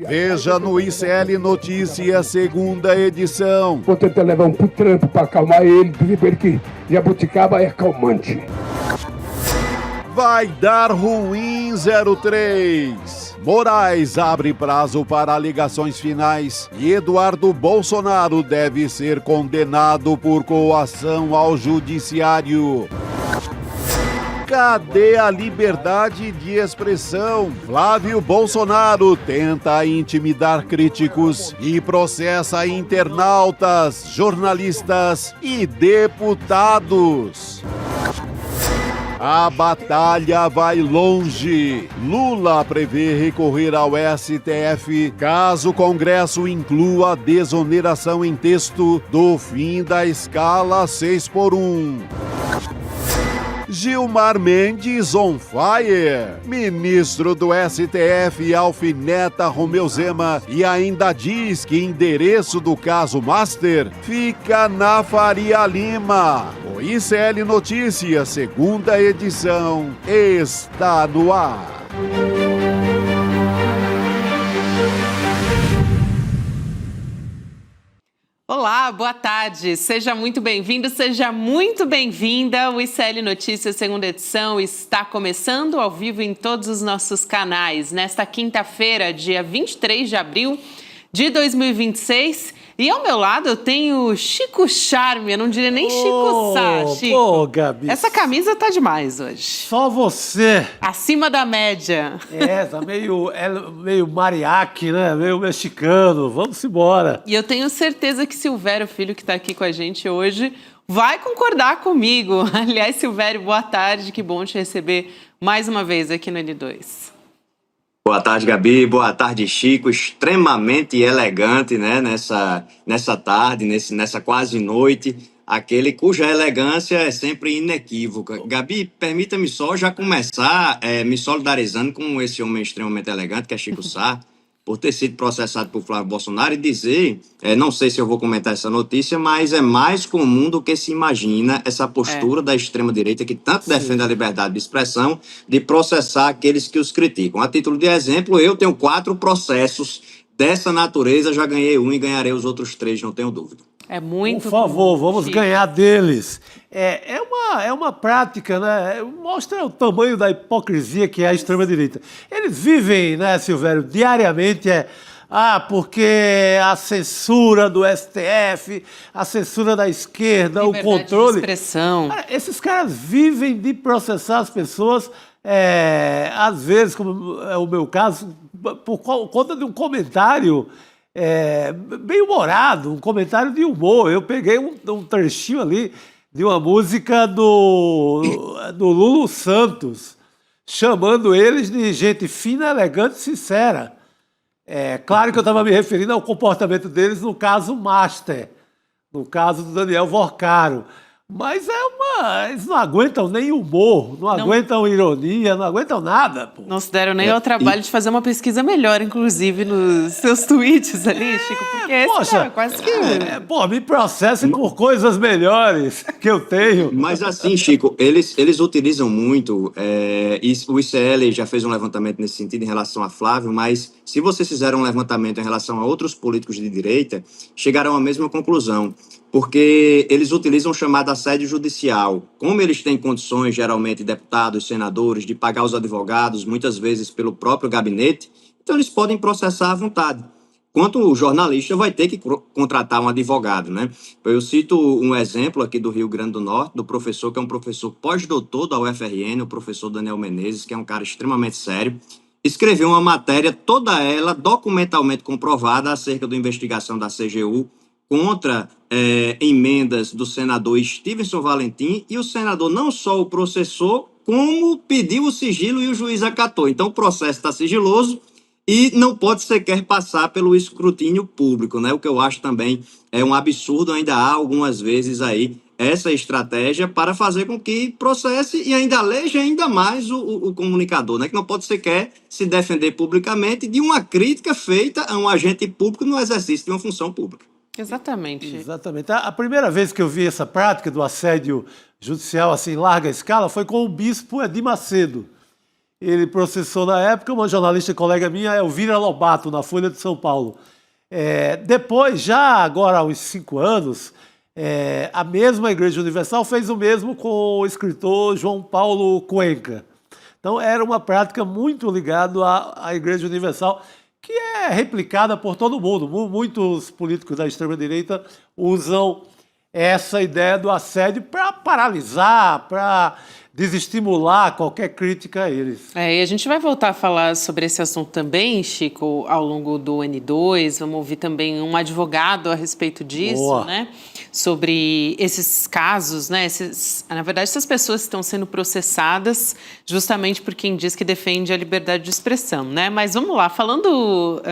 Veja no ICL Notícias, segunda edição. Vou tentar levar um pro trampo pra acalmar ele, dizer pra ele que jabuticaba é calmante. Vai dar ruim 03. Moraes abre prazo para alegações finais e Eduardo Bolsonaro deve ser condenado por coação ao judiciário. Cadê a liberdade de expressão? Flávio Bolsonaro tenta intimidar críticos e processa internautas, jornalistas e deputados. A batalha vai longe. Lula prevê recorrer ao STF caso o Congresso inclua a desoneração em texto do fim da escala 6x1. Gilmar Mendes on fire. Ministro do STF alfineta Romeu Zema e ainda diz que endereço do caso Master fica na Faria Lima. O ICL Notícias, segunda edição, está no ar. Olá, boa tarde. Seja muito bem-vindo, seja muito bem-vinda. O ICL Notícias, segunda edição, está começando ao vivo em todos os nossos canais. Nesta quinta-feira, dia 23 de abril de 2026. E ao meu lado eu tenho Chico Charme, eu não diria nem Chico Sá, Chico. Pô, Gabi. Essa camisa tá demais hoje. Só você. Acima da média. Tá meio mariachi, né? Meio mexicano. Vamos embora. E eu tenho certeza que Silvério Filho, que está aqui com a gente hoje, vai concordar comigo. Aliás, Silvério, boa tarde. Que bom te receber mais uma vez aqui no N2. Boa tarde, Gabi. Boa tarde, Chico. Extremamente elegante, né? Nessa tarde, nessa quase noite. Aquele cuja elegância é sempre inequívoca. Gabi, permita-me só já começar me solidarizando com esse homem extremamente elegante, que é Chico Sá, por ter sido processado por Flávio Bolsonaro e dizer, não sei se eu vou comentar essa notícia, mas é mais comum do que se imagina essa postura da extrema-direita que tanto defende a liberdade de expressão, de processar aqueles que os criticam. A título de exemplo, eu tenho 4 processos dessa natureza, já ganhei um e ganharei os outros 3, não tenho dúvida. É muito Por favor, comum, vamos Chico. ganhar deles. É uma prática, né? Mostra o tamanho da hipocrisia que é a extrema-direita. Eles vivem, né, Silvério, diariamente porque a censura do STF, a censura da esquerda, Liberdade o controle. de expressão. Cara, esses caras vivem de processar as pessoas, às vezes, como é o meu caso, por conta de um comentário bem humorado, um comentário de humor. Eu peguei um trechinho ali de uma música do Lulu Santos, chamando eles de gente fina, elegante e sincera. Claro que eu estava me referindo ao comportamento deles no caso Master, no caso do Daniel Vorcaro. Mas eles não aguentam nem humor, não aguentam ironia, não aguentam nada. Pô. Não se deram nem ao trabalho de fazer uma pesquisa melhor, inclusive, nos seus tweets ali, Chico, porque esse quase que... me processem por coisas melhores que eu tenho. Mas assim, Chico, eles utilizam muito, o ICL já fez um levantamento nesse sentido em relação a Flávio, mas se vocês fizeram um levantamento em relação a outros políticos de direita, chegarão à mesma conclusão. Porque eles utilizam o chamado assédio judicial. Como eles têm condições, geralmente, deputados, senadores, de pagar os advogados, muitas vezes pelo próprio gabinete, então eles podem processar à vontade. Quanto o jornalista vai ter que contratar um advogado, né? Eu cito um exemplo aqui do Rio Grande do Norte, do professor, que é um professor pós-doutor da UFRN, o professor Daniel Menezes, que é um cara extremamente sério, escreveu uma matéria, toda ela documentalmente comprovada, acerca da investigação da CGU, contra emendas do senador Stevenson Valentim, e o senador não só o processou, como pediu o sigilo e o juiz acatou. Então o processo está sigiloso e não pode sequer passar pelo escrutínio público, né? O que eu acho também é um absurdo. Ainda há algumas vezes aí essa estratégia para fazer com que processe e ainda aleje ainda mais o comunicador, né? Que não pode sequer se defender publicamente de uma crítica feita a um agente público no exercício de uma função pública. Exatamente. Exatamente. A primeira vez que eu vi essa prática do assédio judicial assim, em larga escala foi com o bispo Edir Macedo. ele processou na época uma jornalista colega minha, Elvira Lobato, na Folha de São Paulo. Depois, já agora há uns 5 anos, a mesma Igreja Universal fez o mesmo com o escritor João Paulo Cuenca. Então, era uma prática muito ligada à Igreja Universal, que é replicada por todo mundo. Muitos políticos da extrema-direita usam essa ideia do assédio para paralisar, para desestimular qualquer crítica a eles. E a gente vai voltar a falar sobre esse assunto também, Chico, ao longo do N2. Vamos ouvir também um advogado a respeito disso, Boa. né? Sobre esses casos, né? Na verdade, essas pessoas estão sendo processadas justamente por quem diz que defende a liberdade de expressão, né? Mas vamos lá, falando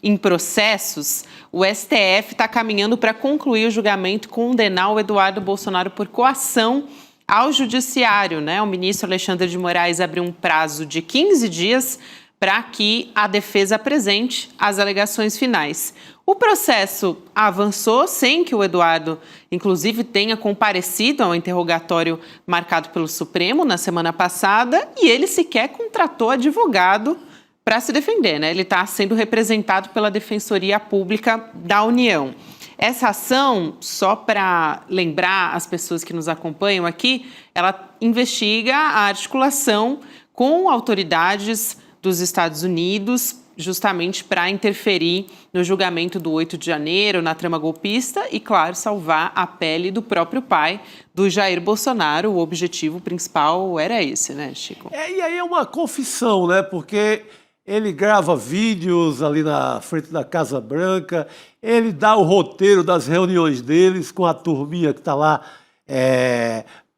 em processos, o STF está caminhando para concluir o julgamento e condenar o Eduardo Bolsonaro por coação ao judiciário, né? O ministro Alexandre de Moraes abriu um prazo de 15 dias para que a defesa apresente as alegações finais. O processo avançou sem que o Eduardo, inclusive, tenha comparecido ao interrogatório marcado pelo Supremo na semana passada e ele sequer contratou advogado para se defender, né? Ele está sendo representado pela Defensoria Pública da União. Essa ação, só para lembrar as pessoas que nos acompanham aqui, ela investiga a articulação com autoridades dos Estados Unidos, justamente para interferir no julgamento do 8 de janeiro, na trama golpista e, claro, salvar a pele do próprio pai, do Jair Bolsonaro. O objetivo principal era esse, né, Chico? E aí é uma confissão, né? Porque ele grava vídeos ali na frente da Casa Branca, ele dá o roteiro das reuniões deles com a turminha que está lá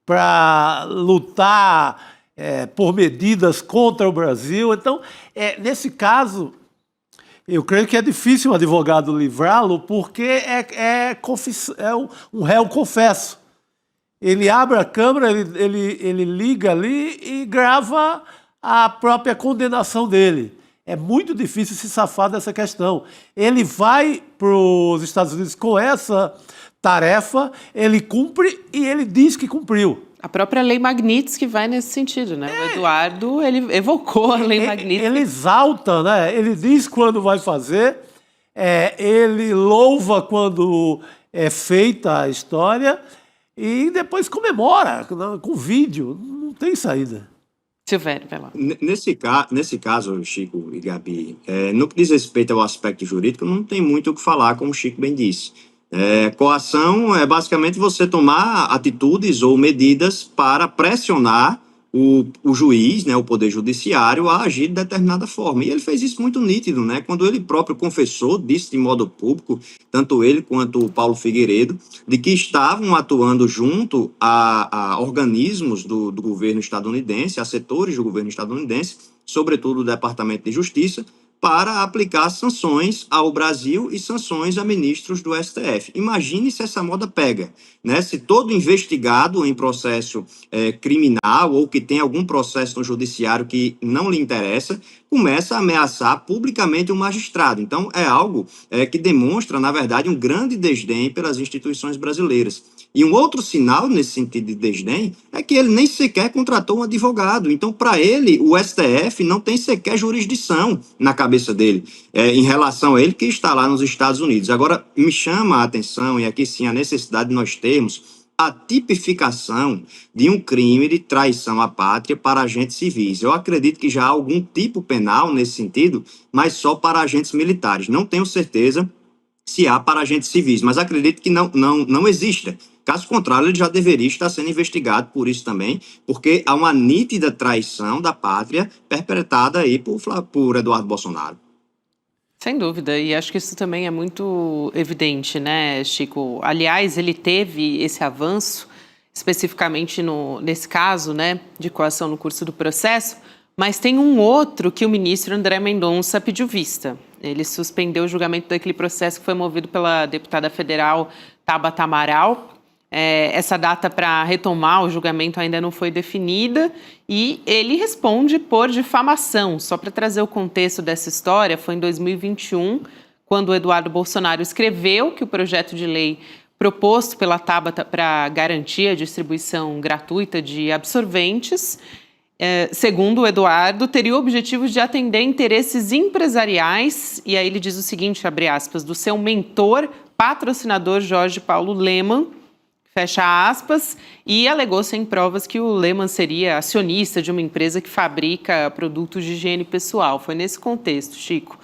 para lutar por medidas contra o Brasil. Então, nesse caso, eu creio que é difícil um advogado livrá-lo, porque é um réu confesso. Ele abre a câmera, ele liga ali e grava a própria condenação dele. É muito difícil se safar dessa questão. Ele vai para os Estados Unidos com essa tarefa, ele cumpre e ele diz que cumpriu. A própria Lei Magnitsky vai nesse sentido, né? O Eduardo, ele evocou a Lei Magnitsky. Ele exalta, né? Ele diz quando vai fazer, ele louva quando é feita a história e depois comemora com vídeo. Não tem saída. Silvério, vai lá. Nesse caso, Chico e Gabi, no que diz respeito ao aspecto jurídico, não tem muito o que falar, como o Chico bem disse. Coação é basicamente você tomar atitudes ou medidas para pressionar o juiz, né, o Poder Judiciário, a agir de determinada forma. E ele fez isso muito nítido, né? Quando ele próprio confessou, disse de modo público, tanto ele quanto o Paulo Figueiredo, de que estavam atuando junto a organismos do governo estadunidense, a setores do governo estadunidense, sobretudo o Departamento de Justiça, para aplicar sanções ao Brasil e sanções a ministros do STF. Imagine se essa moda pega, né? Se todo investigado em processo criminal ou que tem algum processo no judiciário que não lhe interessa, começa a ameaçar publicamente o magistrado. Então, é algo que demonstra, na verdade, um grande desdém pelas instituições brasileiras. E um outro sinal nesse sentido de desdém é que ele nem sequer contratou um advogado. Então, para ele, o STF não tem sequer jurisdição na cabeça dele, em relação a ele que está lá nos Estados Unidos. Agora, me chama a atenção, e aqui sim a necessidade de nós termos a tipificação de um crime de traição à pátria para agentes civis. Eu acredito que já há algum tipo penal nesse sentido, mas só para agentes militares. Não tenho certeza se há para agentes civis, mas acredito que não exista. Caso contrário, ele já deveria estar sendo investigado por isso também, porque há uma nítida traição da pátria perpetrada aí por Eduardo Bolsonaro. Sem dúvida, e acho que isso também é muito evidente, né, Chico? Aliás, ele teve esse avanço, especificamente nesse caso, né, de coação no curso do processo, mas tem um outro que o ministro André Mendonça pediu vista. Ele suspendeu o julgamento daquele processo que foi movido pela deputada federal Tabata Amaral. Essa data para retomar o julgamento ainda não foi definida e ele responde por difamação. Só para trazer o contexto dessa história, foi em 2021, quando o Eduardo Bolsonaro escreveu que o projeto de lei proposto pela Tabata para garantir a distribuição gratuita de absorventes, segundo o Eduardo, teria o objetivo de atender interesses empresariais, e aí ele diz o seguinte, abre aspas, do seu mentor, patrocinador Jorge Paulo Lemann, fecha aspas, e alegou sem provas que o Lemann seria acionista de uma empresa que fabrica produtos de higiene pessoal. Foi nesse contexto, Chico.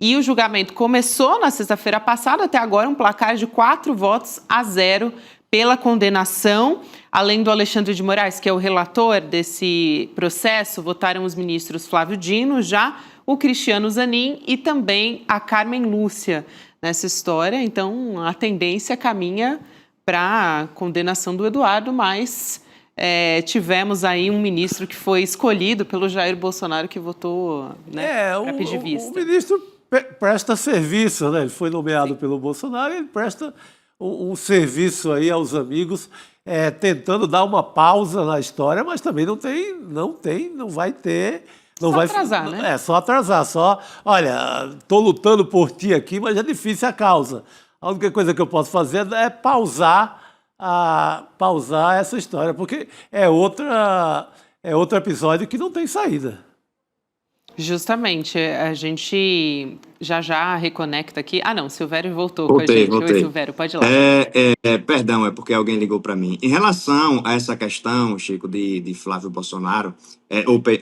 E o julgamento começou na sexta-feira passada, até agora um placar de 4-0 pela condenação. Além do Alexandre de Moraes, que é o relator desse processo, votaram os ministros Flávio Dino, já o Cristiano Zanin e também a Carmen Lúcia nessa história. Então, a tendência caminha para a condenação do Eduardo, mas tivemos aí um ministro que foi escolhido pelo Jair Bolsonaro, que votou, né, para pedir vista. O ministro presta serviço, né? Ele foi nomeado pelo Bolsonaro, ele presta um serviço aí aos amigos, tentando dar uma pausa na história, mas também não vai ter. Não só vai atrasar, né? Só atrasar, olha, estou lutando por ti aqui, mas é difícil a causa. A única coisa que eu posso fazer é pausar essa história, porque é outro episódio que não tem saída. Justamente, a gente já reconecta aqui. Ah, não, Silvério voltou Voltei, com a gente. voltei. Oi, Silvério, pode ir lá. Perdão, é porque alguém ligou para mim. Em relação a essa questão, Chico, de Flávio Bolsonaro,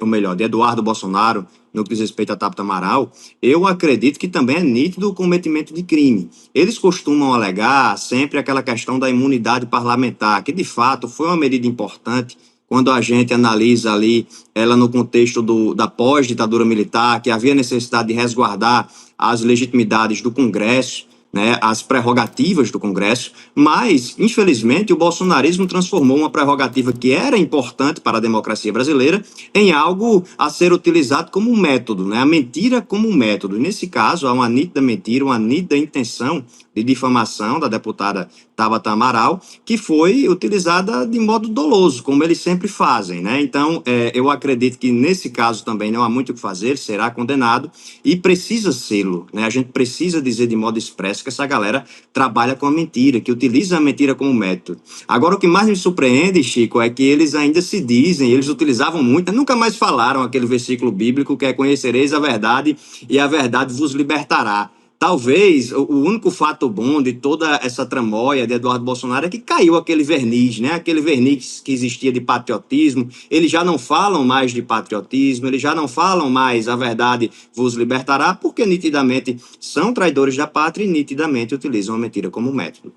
ou melhor, de Eduardo Bolsonaro, no que diz respeito a Tabata Amaral, eu acredito que também é nítido o cometimento de crime. Eles costumam alegar sempre aquela questão da imunidade parlamentar, que de fato foi uma medida importante quando a gente analisa ali ela no contexto da pós-ditadura militar, que havia necessidade de resguardar as legitimidades do Congresso, né, as prerrogativas do Congresso, mas, infelizmente, o bolsonarismo transformou uma prerrogativa que era importante para a democracia brasileira em algo a ser utilizado como um método, né, a mentira como um método. E, nesse caso, há uma nítida mentira, uma nítida intenção de difamação da deputada Tabata Amaral, que foi utilizada de modo doloso, como eles sempre fazem, né? Então, eu acredito que nesse caso também não há muito o que fazer, será condenado e precisa sê-lo, né? A gente precisa dizer de modo expresso que essa galera trabalha com a mentira, que utiliza a mentira como método. Agora, o que mais me surpreende, Chico, é que eles ainda se dizem, eles utilizavam muito, nunca mais falaram aquele versículo bíblico que é: conhecereis a verdade e a verdade vos libertará. Talvez o único fato bom de toda essa tramóia de Eduardo Bolsonaro é que caiu aquele verniz, né? Aquele verniz que existia de patriotismo. Eles já não falam mais de patriotismo, eles já não falam mais a verdade vos libertará, porque nitidamente são traidores da pátria e nitidamente utilizam a mentira como método.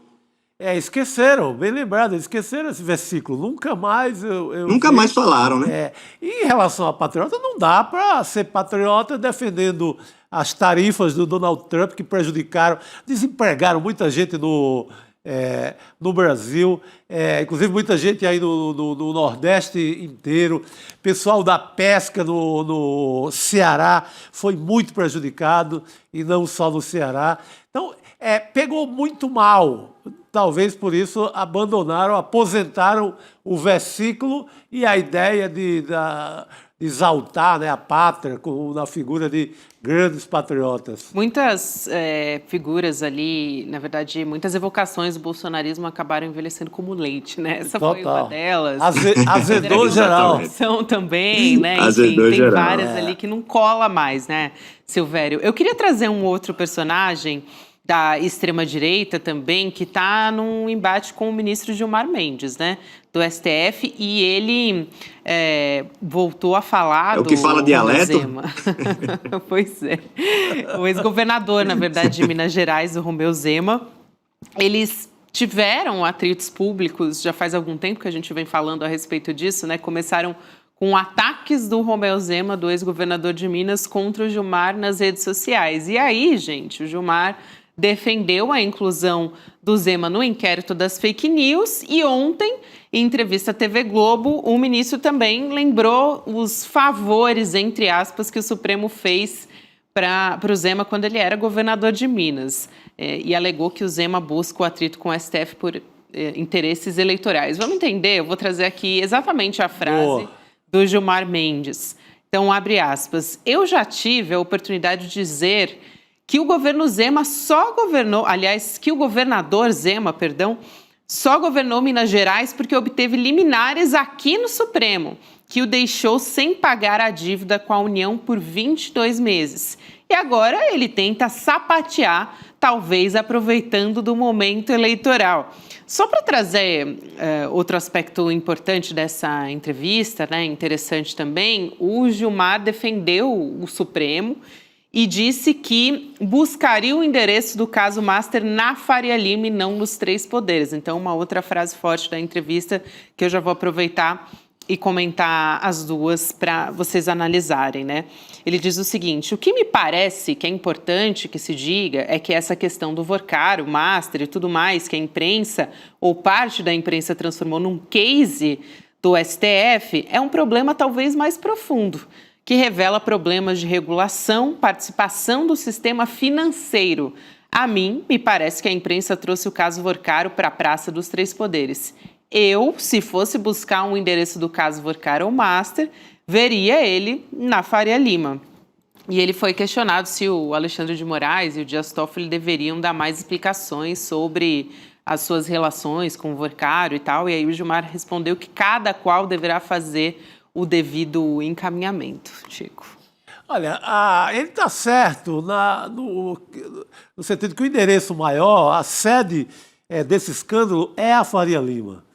Esqueceram, bem lembrado, esqueceram esse versículo. Nunca mais Nunca mais falaram, né? E em relação a patriota, não dá para ser patriota defendendo as tarifas do Donald Trump que prejudicaram, desempregaram muita gente no Brasil, inclusive muita gente aí no Nordeste inteiro. Pessoal da pesca no Ceará foi muito prejudicado, e não só no Ceará. Então, pegou muito mal. Talvez por isso aposentaram o versículo e a ideia de exaltar, né, a pátria na figura de grandes patriotas. Muitas figuras ali, na verdade, muitas evocações do bolsonarismo acabaram envelhecendo como leite, né? Essa foi uma delas. Azedou geral. Também, né? Enfim, tem várias ali que não cola mais, né, Silvério? Eu queria trazer um outro personagem da extrema-direita também, que está num embate com o ministro Gilmar Mendes, né, do STF, e ele voltou a falar o que fala dialeto? Pois é. O ex-governador, na verdade, de Minas Gerais, o Romeu Zema, eles tiveram atritos públicos, já faz algum tempo que a gente vem falando a respeito disso, né, começaram com ataques do Romeu Zema, do ex-governador de Minas, contra o Gilmar nas redes sociais. E aí, gente, o Gilmar defendeu a inclusão do Zema no inquérito das fake news e ontem, em entrevista à TV Globo, o ministro também lembrou os favores, entre aspas, que o Supremo fez para o Zema quando ele era governador de Minas e alegou que o Zema busca o atrito com o STF por interesses eleitorais. Vamos entender? Eu vou trazer aqui exatamente a frase do Gilmar Mendes. Então, abre aspas. Eu já tive a oportunidade de dizer que o governo Zema só governou, aliás, que o governador Zema, só governou Minas Gerais porque obteve liminares aqui no Supremo, que o deixou sem pagar a dívida com a União por 22 meses. E agora ele tenta sapatear, talvez aproveitando do momento eleitoral. Só para trazer outro aspecto importante dessa entrevista, né, interessante também, o Gilmar defendeu o Supremo e disse que buscaria o endereço do caso Master na Faria Lima e não nos três poderes. Então, uma outra frase forte da entrevista que eu já vou aproveitar e comentar as duas para vocês analisarem, né? Ele diz o seguinte: o que me parece que é importante que se diga é que essa questão do Vorcar, o Master e tudo mais, que a imprensa ou parte da imprensa transformou num case do STF, é um problema talvez mais profundo, que revela problemas de regulação, participação do sistema financeiro. A mim, me parece que a imprensa trouxe o caso Vorcaro para a Praça dos Três Poderes. Eu, se fosse buscar um endereço do caso Vorcaro ou Master, veria ele na Faria Lima. E ele foi questionado se o Alexandre de Moraes e o Dias Toffoli deveriam dar mais explicações sobre as suas relações com o Vorcaro e tal. E aí o Gilmar respondeu que cada qual deverá fazer o devido encaminhamento. Chico. Olha, ele está certo no sentido que o endereço maior, a sede desse escândalo é a Faria Lima.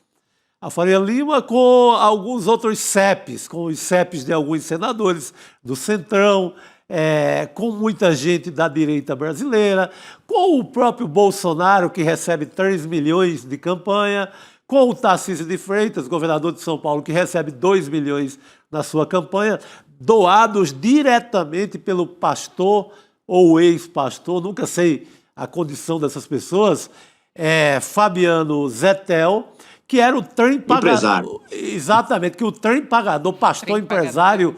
A Faria Lima com alguns outros CEPs, com os CEPs de alguns senadores do Centrão, com muita gente da direita brasileira, com o próprio Bolsonaro, que recebe 3 milhões de campanha, com o Tarcísio de Freitas, governador de São Paulo, que recebe 2 milhões na sua campanha, doados diretamente pelo pastor ou ex-pastor, nunca sei a condição dessas pessoas, Fabiano Zettel, que era o trem pagador. Exatamente, que o trem pagador, pastor empresário,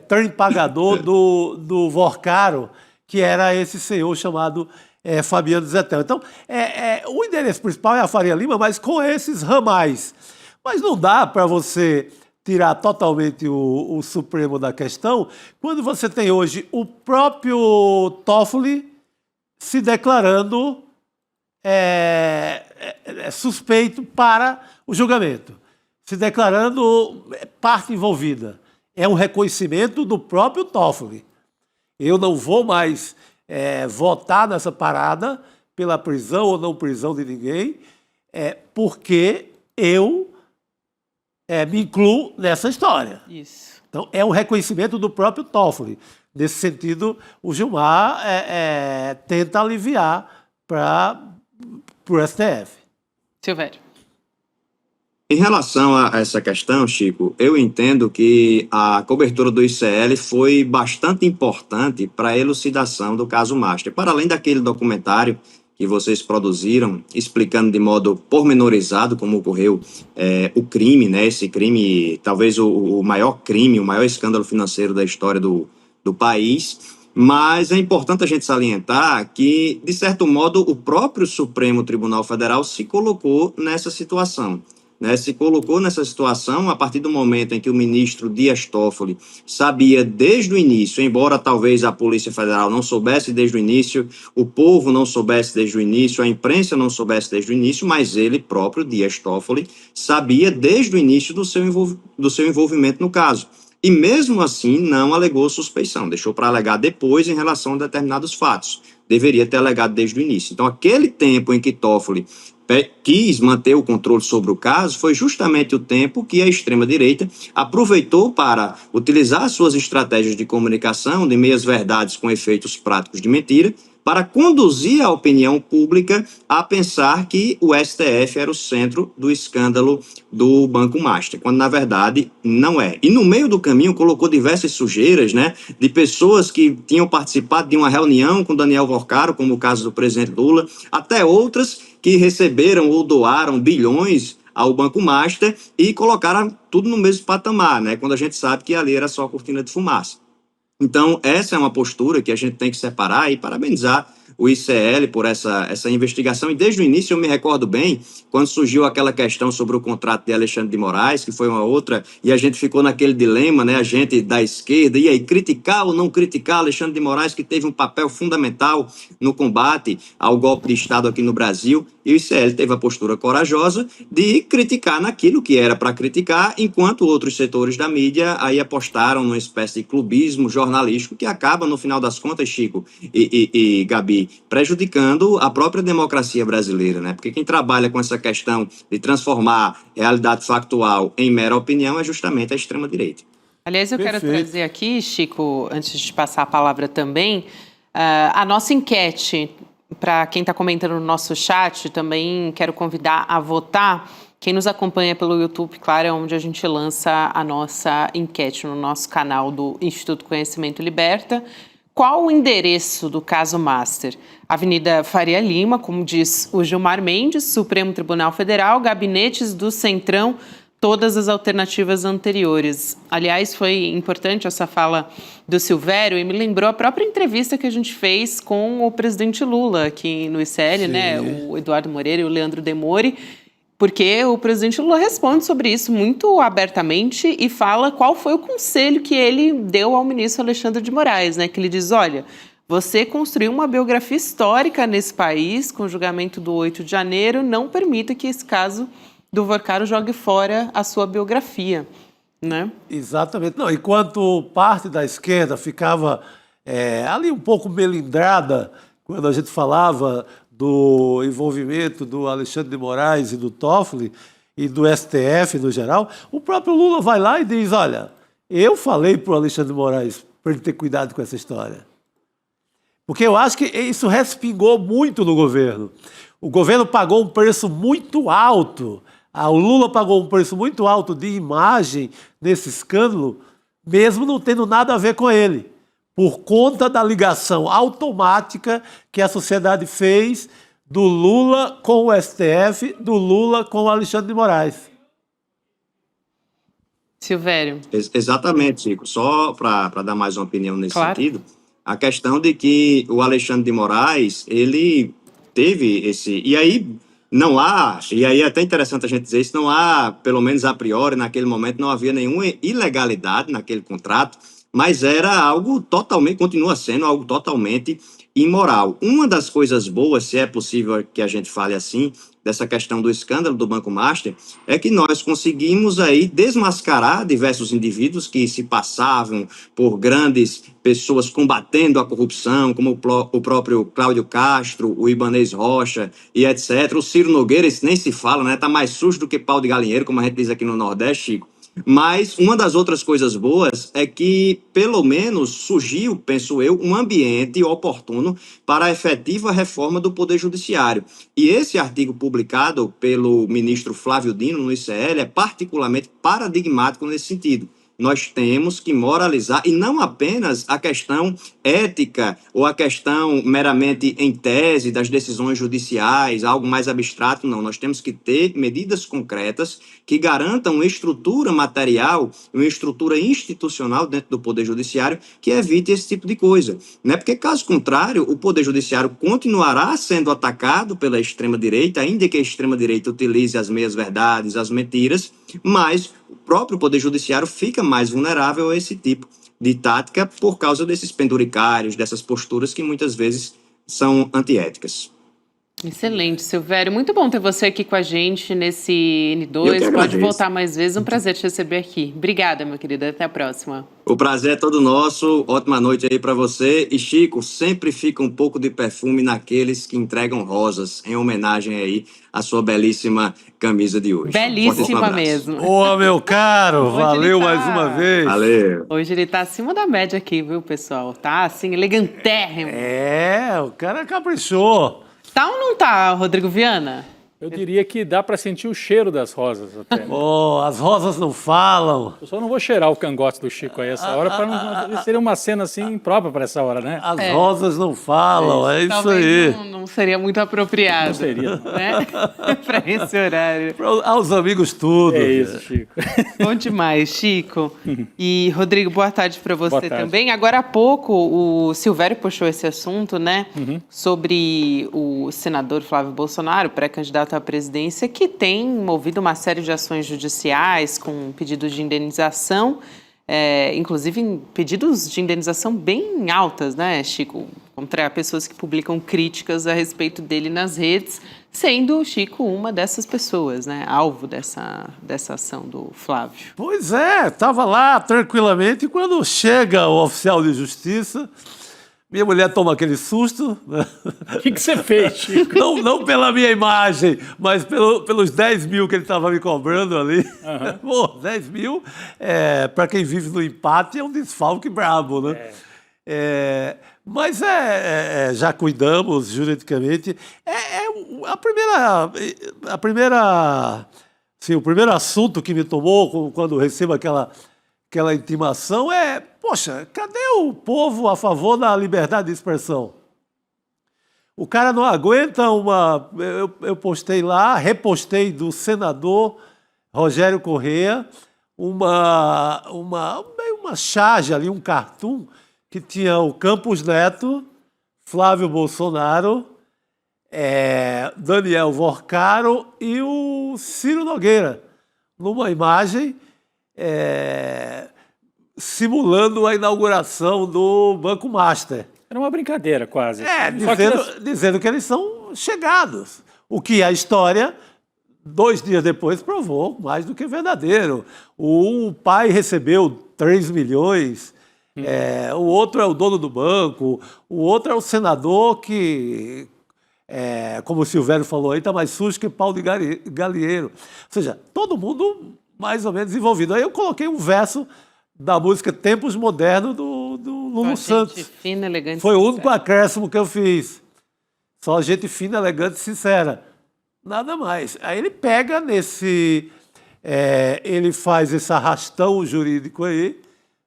trem pagador do Vorcaro, que era esse senhor chamado Fabiano Zettel. Então, o endereço principal é a Faria Lima, mas com esses ramais. Mas não dá para você tirar totalmente o Supremo da questão quando você tem hoje o próprio Toffoli se declarando suspeito para o julgamento, se declarando parte envolvida. É um reconhecimento do próprio Toffoli. Eu não vou mais votar nessa parada pela prisão ou não prisão de ninguém, porque eu me incluo nessa história. Isso. Então, é um reconhecimento do próprio Toffoli. Nesse sentido, o Gilmar tenta aliviar para o STF. Silvério. Em relação a essa questão, Chico, eu entendo que a cobertura do ICL foi bastante importante para a elucidação do caso Master. Para além daquele documentário que vocês produziram, explicando de modo pormenorizado como ocorreu o crime, né? Esse crime, talvez o maior crime, o maior escândalo financeiro da história do país. Mas é importante a gente salientar que, de certo modo, o próprio Supremo Tribunal Federal se colocou nessa situação. Se colocou nessa situação a partir do momento em que o ministro Dias Toffoli sabia desde o início, embora talvez a Polícia Federal não soubesse desde o início, o povo não soubesse desde o início, a imprensa não soubesse desde o início, mas ele próprio, Dias Toffoli, sabia desde o início do seu envolvimento no caso. E mesmo assim não alegou suspeição, deixou para alegar depois em relação a determinados fatos. Deveria ter alegado desde o início. Então, aquele tempo em que Toffoli quis manter o controle sobre o caso foi justamente o tempo que a extrema-direita aproveitou para utilizar suas estratégias de comunicação, de meias-verdades com efeitos práticos de mentira, para conduzir a opinião pública a pensar que o STF era o centro do escândalo do Banco Master, quando na verdade não é. E no meio do caminho colocou diversas sujeiras, né, de pessoas que tinham participado de uma reunião com Daniel Vorcaro, como o caso do presidente Lula, até outras que receberam ou doaram bilhões ao Banco Master e colocaram tudo no mesmo patamar, né, quando a gente sabe que ali era só cortina de fumaça. Então, essa é uma postura que a gente tem que separar e parabenizar o ICL por essa investigação, e desde o início eu me recordo bem, quando surgiu aquela questão sobre o contrato de Alexandre de Moraes, que foi uma outra, e a gente ficou naquele dilema, né, a gente da esquerda, e aí criticar ou não criticar Alexandre de Moraes, que teve um papel fundamental no combate ao golpe de Estado aqui no Brasil, e o ICL teve a postura corajosa de criticar naquilo que era para criticar, enquanto outros setores da mídia aí apostaram numa espécie de clubismo jornalístico que acaba, no final das contas, Chico e Gabi, prejudicando a própria democracia brasileira, né? Porque quem trabalha com essa questão de transformar realidade factual em mera opinião é justamente a extrema-direita. Aliás, eu quero trazer aqui, Chico, antes de passar a palavra também, a nossa enquete. Para quem está comentando no nosso chat, também quero convidar a votar. Quem nos acompanha pelo YouTube, claro, é onde a gente lança a nossa enquete no nosso canal do Instituto Conhecimento Liberta. Qual o endereço do caso Master? Avenida Faria Lima, como diz o Gilmar Mendes, Supremo Tribunal Federal, gabinetes do Centrão, todas as alternativas anteriores. Aliás, foi importante essa fala do Silvério e me lembrou a própria entrevista que a gente fez com o presidente Lula aqui no ICL, né? O Eduardo Moreira e o Leandro Demore, porque o presidente Lula responde sobre isso muito abertamente e fala qual foi o conselho que ele deu ao ministro Alexandre de Moraes, né? Que ele diz, olha, você construiu uma biografia histórica nesse país com o julgamento do 8 de janeiro, não permita que esse caso do Vorcaro jogue fora a sua biografia, né? Exatamente. Não, enquanto parte da esquerda ficava ali um pouco melindrada quando a gente falava do envolvimento do Alexandre de Moraes e do Toffoli e do STF no geral, o próprio Lula vai lá e diz, olha, eu falei para o Alexandre de Moraes para ele ter cuidado com essa história. Porque eu acho que isso respingou muito no governo. O governo pagou um preço muito alto. O Lula pagou um preço muito alto de imagem nesse escândalo, mesmo não tendo nada a ver com ele, por conta da ligação automática que a sociedade fez do Lula com o STF, do Lula com o Alexandre de Moraes. Silvério. Exatamente, Chico. Só para dar mais uma opinião nesse sentido, a questão de que o Alexandre de Moraes, ele teve esse... E aí não há, e aí é até interessante a gente dizer isso, não há, pelo menos a priori, naquele momento, não havia nenhuma ilegalidade naquele contrato, mas era algo totalmente, continua sendo algo totalmente imoral. Uma das coisas boas, se é possível que a gente fale assim, dessa questão do escândalo do Banco Master, é que nós conseguimos aí desmascarar diversos indivíduos que se passavam por grandes pessoas combatendo a corrupção, como o próprio Cláudio Castro, o Ibanez Rocha e etc. O Ciro Nogueira, esse nem se fala, né? Tá mais sujo do que pau de galinheiro, como a gente diz aqui no Nordeste, Chico. Mas uma das outras coisas boas é que, pelo menos, surgiu, penso eu, um ambiente oportuno para a efetiva reforma do Poder Judiciário. E esse artigo publicado pelo ministro Flávio Dino no ICL é particularmente paradigmático nesse sentido. Nós temos que moralizar, e não apenas a questão ética ou a questão meramente em tese das decisões judiciais, algo mais abstrato, não. Nós temos que ter medidas concretas que garantam uma estrutura material, uma estrutura institucional dentro do Poder Judiciário que evite esse tipo de coisa, né? Porque, caso contrário, o Poder Judiciário continuará sendo atacado pela extrema-direita, ainda que a extrema-direita utilize as meias-verdades, as mentiras, mas o próprio Poder Judiciário fica mais vulnerável a esse tipo de tática por causa desses penduricários, dessas posturas que muitas vezes são antiéticas. Excelente, Silvério. Muito bom ter você aqui com a gente nesse N2. Pode voltar mais vezes. Um prazer te receber aqui. Obrigada, meu querido. Até a próxima. O prazer é todo nosso. Ótima noite aí para você. E, Chico, sempre fica um pouco de perfume naqueles que entregam rosas, em homenagem aí à sua belíssima camisa de hoje. Belíssima mesmo. Boa, meu caro. Valeu mais uma vez. Valeu. Hoje ele tá acima da média aqui, viu, pessoal? Tá, assim, elegantérrimo. O cara caprichou. Tá ou não tá, Rodrigo Viana? Eu diria que dá para sentir o cheiro das rosas até. Oh, as rosas não falam. Eu só não vou cheirar o cangote do Chico aí essa hora, para não seria uma cena assim imprópria para essa hora, né? As rosas não falam, é isso Talvez aí. não seria muito apropriado. Não seria. Né? Para esse horário. Aos amigos tudo. É isso, Chico. Bom demais, Chico. E, Rodrigo, boa tarde para você Boa tarde. também. Agora há pouco, o Silvério puxou esse assunto, né? Sobre o senador Flávio Bolsonaro, pré-candidato à presidência, que tem movido uma série de ações judiciais com pedidos de indenização, inclusive pedidos de indenização bem altas, né, Chico? Contra pessoas que publicam críticas a respeito dele nas redes, sendo o Chico uma dessas pessoas, né? Alvo dessa ação do Flávio. Pois é, estava lá tranquilamente, e quando chega o oficial de justiça, minha mulher toma aquele susto. O que você fez, Chico? Não pela minha imagem, mas pelos 10 mil que ele estava me cobrando ali. Pô, 10 mil, para quem vive no empate, é um desfalque brabo, né? Mas já cuidamos juridicamente. O primeiro assunto que me tomou quando recebo aquela intimação poxa, cadê o povo a favor da liberdade de expressão? O cara não aguenta eu postei lá, repostei do senador Rogério Correia, uma charge ali, um cartoon, que tinha o Campos Neto, Flávio Bolsonaro, Daniel Vorcaro e o Ciro Nogueira, numa imagem simulando a inauguração do Banco Master. Era uma brincadeira, quase. Dizendo que eles são chegados. O que a história, 2 dias depois, provou mais do que verdadeiro. O pai recebeu 3 milhões, o outro é o dono do banco, o outro é o senador que, como o Silvério falou aí, está mais sujo que pau de galinheiro. Ou seja, todo mundo mais ou menos envolvido. Aí eu coloquei um verso da música Tempos Modernos do Lulu Santos. Gente fina, elegante. Foi o único acréscimo que eu fiz. Só gente fina, elegante e sincera. Nada mais. Aí ele pega ele faz esse arrastão jurídico aí,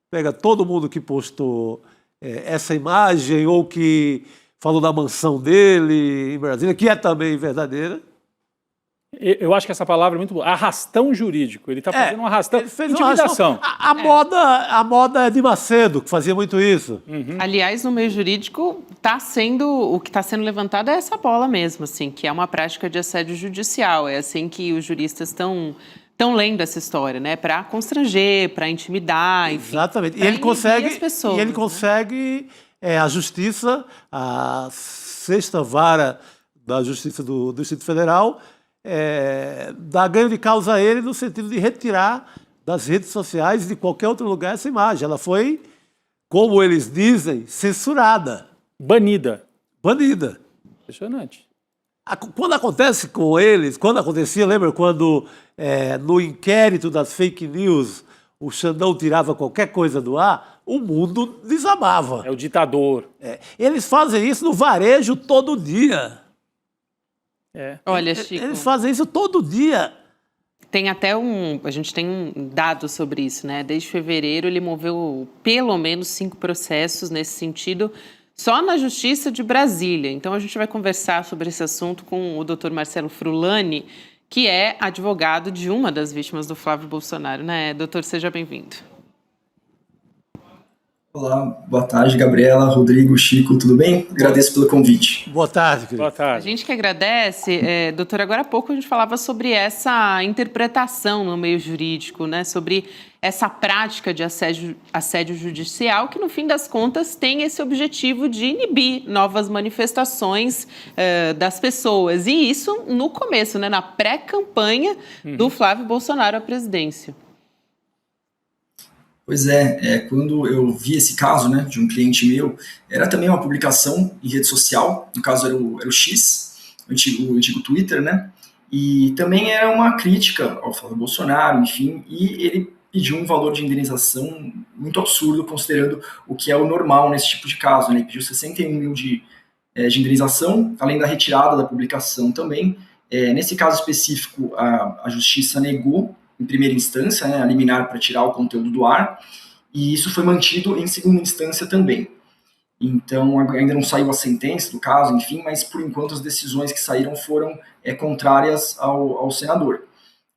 pega todo mundo que postou essa imagem ou que falou da mansão dele em Brasília, que é também verdadeira. Eu acho que essa palavra é muito boa. Arrastão jurídico. Ele está fazendo um arrastão. Ele fez Intimidação. A moda é de Macedo, que fazia muito isso. Aliás, no meio jurídico, o que está sendo levantado é essa bola mesmo, assim, que é uma prática de assédio judicial. É assim que os juristas estão lendo essa história, né? Para constranger, para intimidar, enfim. Exatamente. E ele consegue. A justiça, a 6ª vara da Justiça do Distrito Federal, dá ganho de causa a ele no sentido de retirar das redes sociais e de qualquer outro lugar essa imagem. Ela foi, como eles dizem, censurada. Banida. Impressionante. Quando acontece com eles, quando acontecia, lembra quando no inquérito das fake news o Xandão tirava qualquer coisa do ar, o mundo desabava. É o ditador. Eles fazem isso no varejo todo dia. Olha, Chico, Eles fazem isso todo dia. tem até a gente tem um dado sobre isso, né? Desde fevereiro ele moveu pelo menos 5 processos nesse sentido, só na Justiça de Brasília. Então a gente vai conversar sobre esse assunto com o Dr. Marcelo Frulani, que é advogado de uma das vítimas do Flávio Bolsonaro, né? Doutor, seja bem-vindo. Olá, boa tarde, Gabriela, Rodrigo, Chico, tudo bem? Agradeço pelo convite. Boa tarde, querido. Boa A tarde. gente que agradece, doutor, agora há pouco a gente falava sobre essa interpretação no meio jurídico, né? Sobre essa prática de assédio judicial que, no fim das contas, tem esse objetivo de inibir novas manifestações das pessoas. E isso no começo, né? Na pré-campanha do Flávio Bolsonaro à presidência. Pois quando eu vi esse caso, né, de um cliente meu, era também uma publicação em rede social, no caso era o X, o antigo Twitter, né, e também era uma crítica ao Flávio Bolsonaro, enfim, e ele pediu um valor de indenização muito absurdo, considerando o que é o normal nesse tipo de caso, né, ele pediu 61 mil de indenização, além da retirada da publicação também, Nesse caso específico, a Justiça negou, em primeira instância, né, a liminar para tirar o conteúdo do ar, e isso foi mantido em segunda instância também. Então, ainda não saiu a sentença do caso, enfim, mas por enquanto as decisões que saíram foram contrárias ao senador.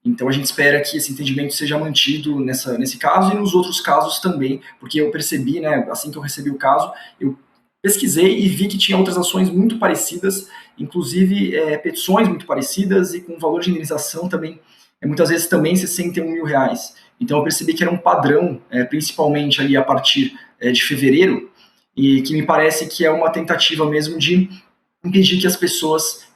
Então, a gente espera que esse entendimento seja mantido nesse caso e nos outros casos também, porque eu percebi, né, assim que eu recebi o caso, eu pesquisei e vi que tinha outras ações muito parecidas, inclusive petições muito parecidas e com valor de indenização também, muitas vezes também R$61 mil. Então eu percebi que era um padrão, principalmente ali a partir de fevereiro, e que me parece que é uma tentativa mesmo de impedir que as pessoas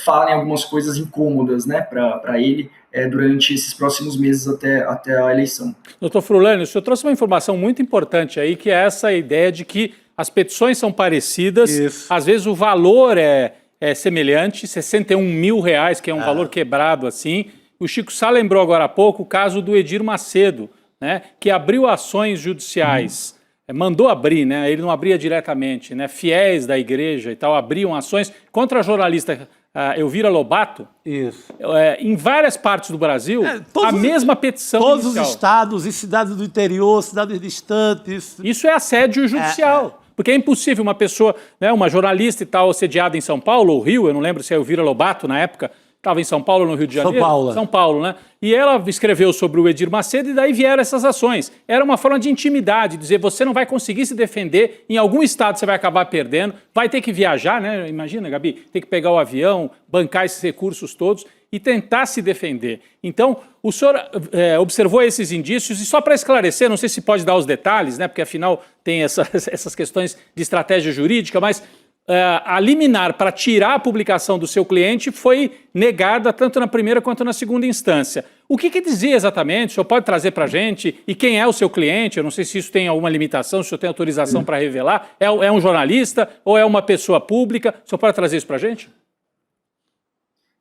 falem algumas coisas incômodas, né, para ele durante esses próximos meses até a eleição. Doutor Frullani, o senhor trouxe uma informação muito importante aí, que é essa ideia de que as petições são parecidas, Isso. às vezes o valor é semelhante, R$61 mil, que é um valor quebrado assim. O Chico Sá lembrou agora há pouco o caso do Edir Macedo, né, que abriu ações judiciais, mandou abrir, né, ele não abria diretamente, né, fiéis da igreja e tal, abriam ações contra a jornalista Elvira Lobato. Isso. Em várias partes do Brasil, todos a mesma petição Todos inicial. os estados e cidades do interior, cidades distantes. Isso é assédio judicial. Porque é impossível uma pessoa, né, uma jornalista e tal, assediada em São Paulo ou Rio, eu não lembro se é Elvira Lobato na época, estava em São Paulo ou no Rio de Janeiro? São Paulo, né? E ela escreveu sobre o Edir Macedo e daí vieram essas ações. Era uma forma de intimidade, dizer, você não vai conseguir se defender, em algum estado você vai acabar perdendo, vai ter que viajar, né? Imagina, Gabi, ter que pegar o avião, bancar esses recursos todos e tentar se defender. Então, o senhor observou esses indícios e só para esclarecer, não sei se pode dar os detalhes, né? Porque afinal tem essas questões de estratégia jurídica, mas a liminar para tirar a publicação do seu cliente foi negada tanto na primeira quanto na segunda instância. O que dizia exatamente? O senhor pode trazer para a gente? E quem é o seu cliente? Eu não sei se isso tem alguma limitação, se o senhor tem autorização para revelar. É um jornalista ou é uma pessoa pública? O senhor pode trazer isso para a gente?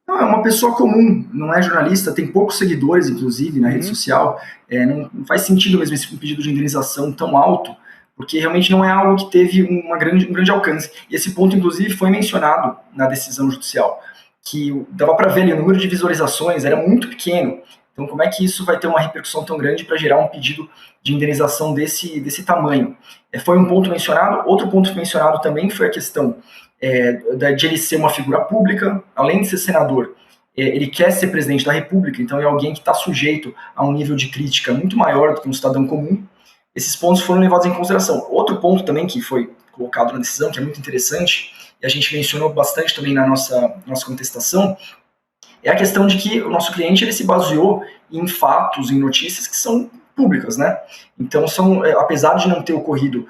Não, é uma pessoa comum, não é jornalista, tem poucos seguidores, inclusive, na rede social. Não faz sentido mesmo esse pedido de indenização tão alto, porque realmente não é algo que teve um grande alcance. E esse ponto, inclusive, foi mencionado na decisão judicial, que dava para ver ali, o número de visualizações era muito pequeno. Então, como é que isso vai ter uma repercussão tão grande para gerar um pedido de indenização desse tamanho? Foi um ponto mencionado. Outro ponto mencionado também foi a questão de ele ser uma figura pública, além de ser senador. Ele quer ser presidente da República, então é alguém que está sujeito a um nível de crítica muito maior do que um cidadão comum. Esses pontos foram levados em consideração. Outro ponto também que foi colocado na decisão, que é muito interessante, e a gente mencionou bastante também na nossa contestação, é a questão de que o nosso cliente ele se baseou em fatos, em notícias que são públicas, né? Então, apesar de não ter ocorrido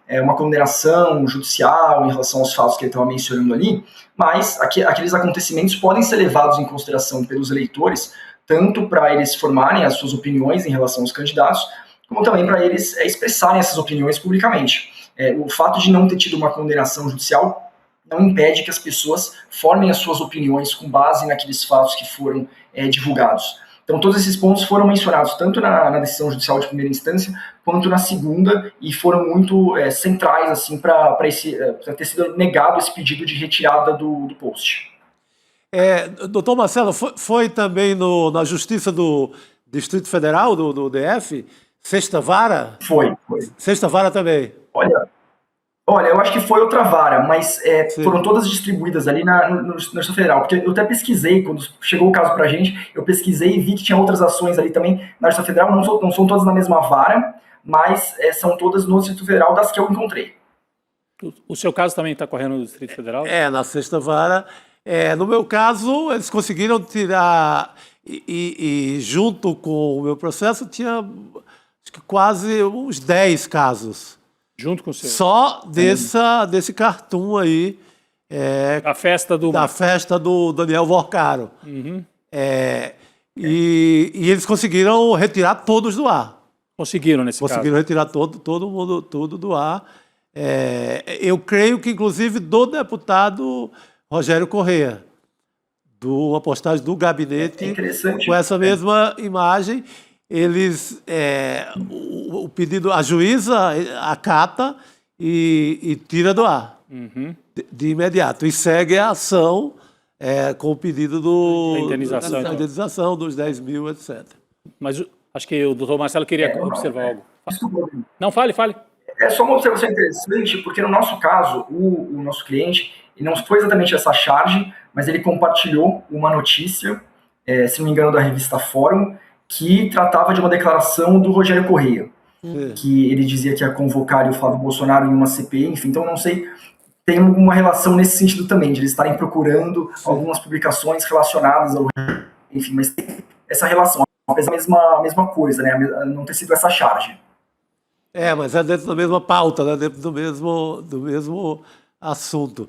uma condenação judicial em relação aos fatos que ele estava mencionando ali, mas aqueles acontecimentos podem ser levados em consideração pelos eleitores, tanto para eles formarem as suas opiniões em relação aos candidatos, como também para eles expressarem essas opiniões publicamente. O fato de não ter tido uma condenação judicial não impede que as pessoas formem as suas opiniões com base naqueles fatos que foram divulgados. Então, todos esses pontos foram mencionados tanto na decisão judicial de primeira instância quanto na segunda e foram muito centrais assim, para ter sido negado esse pedido de retirada do post. Doutor Marcelo, foi também na Justiça do Distrito Federal, do DF, Sexta Vara? Foi. Sexta Vara também. Olha, eu acho que foi outra vara, mas foram todas distribuídas ali na Justiça Federal, porque eu até pesquisei, quando chegou o caso pra gente, eu pesquisei e vi que tinha outras ações ali também na Justiça Federal, não são todas na mesma vara, mas são todas no Distrito Federal das que eu encontrei. O seu caso também está correndo no Distrito Federal? Na Sexta Vara. No meu caso, eles conseguiram tirar, e junto com o meu processo, tinha acho que quase uns 10 casos. Junto com o seu? Só desse cartoon aí. Da festa do Daniel Vorcaro. Uhum. E eles conseguiram retirar todos do ar. Conseguiram nesse caso? Conseguiram retirar todo mundo, tudo do ar. Eu creio que, inclusive, do deputado Rogério Corrêa, uma postagem do gabinete, com essa mesma imagem. Eles, o pedido, a juíza acata e tira do ar, de imediato, e segue a ação com o pedido da indenização, da indenização dos 10 mil, etc. Mas acho que o doutor Marcelo queria observar algo. Desculpa. Não, fale. É só uma observação interessante, porque no nosso caso, o nosso cliente, ele não foi exatamente essa charge, mas ele compartilhou uma notícia, se não me engano, da revista Fórum, que tratava de uma declaração do Rogério Correia, que ele dizia que ia convocar o Flávio Bolsonaro em uma CPI, enfim, então não sei, tem alguma relação nesse sentido também, de eles estarem procurando algumas publicações relacionadas ao... Enfim, mas tem essa relação, apesar da mesma coisa, né, não ter sido essa charge. Mas é dentro da mesma pauta, né? Dentro do mesmo assunto.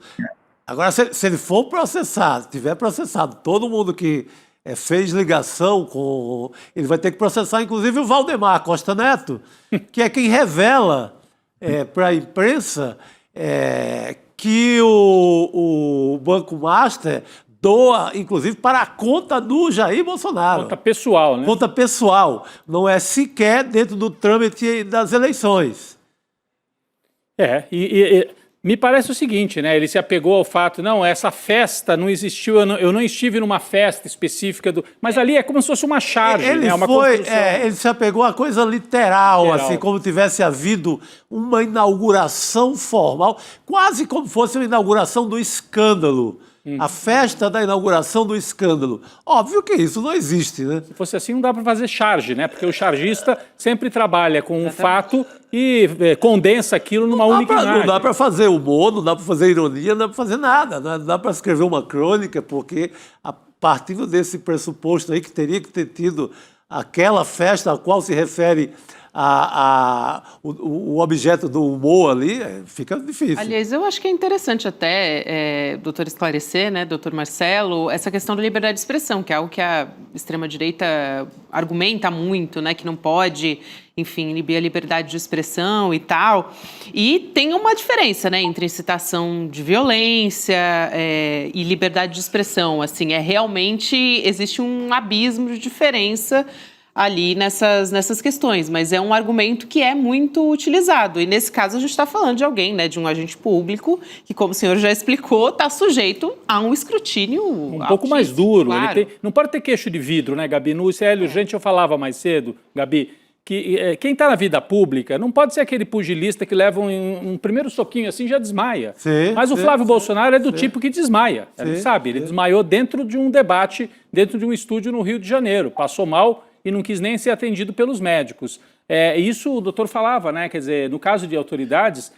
Agora, se ele for processado, tiver processado, todo mundo que fez ligação com... Ele vai ter que processar, inclusive, o Valdemar Costa Neto, que é quem revela para a imprensa que o Banco Master doa, inclusive, para a conta do Jair Bolsonaro. Conta pessoal, né? Conta pessoal. Não é sequer dentro do trâmite das eleições. Me parece o seguinte, né? Ele se apegou ao fato, não, essa festa não existiu, eu não estive numa festa específica do... Mas ali é como se fosse uma charge, né? Uma construção. Ele se apegou a coisa literal, assim, como tivesse havido uma inauguração formal, quase como fosse uma inauguração do escândalo. A festa da inauguração do escândalo. Óbvio que isso não existe, né? Se fosse assim, não dá para fazer charge, né? Porque o chargista sempre trabalha com um fato e condensa aquilo numa única imagem. Não dá para fazer humor, não dá para fazer ironia, não dá para fazer nada. Não dá para escrever uma crônica, porque a partir desse pressuposto aí que teria que ter tido aquela festa a qual se refere o objeto do humor ali, fica difícil. Aliás, eu acho que é interessante até, doutor, esclarecer, né, doutor Marcelo, essa questão da liberdade de expressão, que é algo que a extrema-direita argumenta muito, né, que não pode, enfim, inibir a liberdade de expressão e tal. E tem uma diferença, né, entre incitação de violência e liberdade de expressão. Assim, realmente existe um abismo de diferença ali nessas questões, mas é um argumento que é muito utilizado. E nesse caso a gente está falando de alguém, né, de um agente público que, como o senhor já explicou, está sujeito a um escrutínio um pouco mais duro. Claro. Não pode ter queixo de vidro, né, Gabi? No ICL Urgente eu falava mais cedo, Gabi, que quem está na vida pública não pode ser aquele pugilista que leva um primeiro soquinho assim e já desmaia. Mas o Flávio Bolsonaro é do tipo que desmaia. Ele sabe, ele desmaiou dentro de um debate, dentro de um estúdio no Rio de Janeiro. Passou mal e não quis nem ser atendido pelos médicos. Isso o doutor falava, né? Quer dizer, no caso de autoridades,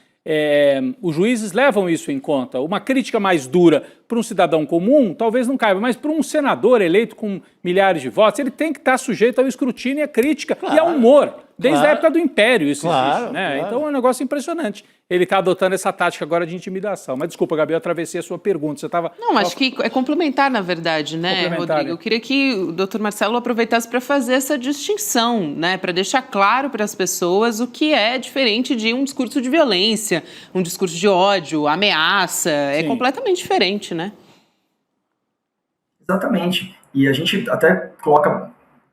os juízes levam isso em conta. Uma crítica mais dura para um cidadão comum talvez não caiba, mas para um senador eleito com milhares de votos, ele tem que estar sujeito ao escrutínio e à crítica e ao humor. Desde a época do Império isso existe, né? Claro. Então é um negócio impressionante. Ele está adotando essa tática agora de intimidação. Mas desculpa, Gabi, eu atravessei a sua pergunta. Você estava... Não, acho que é complementar, na verdade, né, Rodrigo? Eu queria que o doutor Marcelo aproveitasse para fazer essa distinção, né? Para deixar claro para as pessoas o que é diferente de um discurso de violência, um discurso de ódio, ameaça. Sim. É completamente diferente, né? Exatamente. E a gente até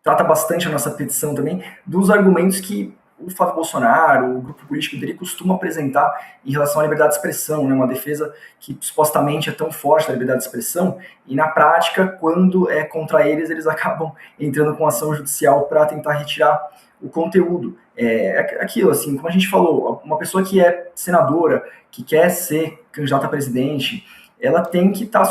trata bastante a nossa petição também dos argumentos que o Flávio Bolsonaro, o grupo político dele, costuma apresentar em relação à liberdade de expressão, né? Uma defesa que supostamente é tão forte da liberdade de expressão, e na prática, quando é contra eles acabam entrando com ação judicial para tentar retirar o conteúdo. Aquilo, assim, como a gente falou, uma pessoa que é senadora, que quer ser candidata a presidente, ela tem que estar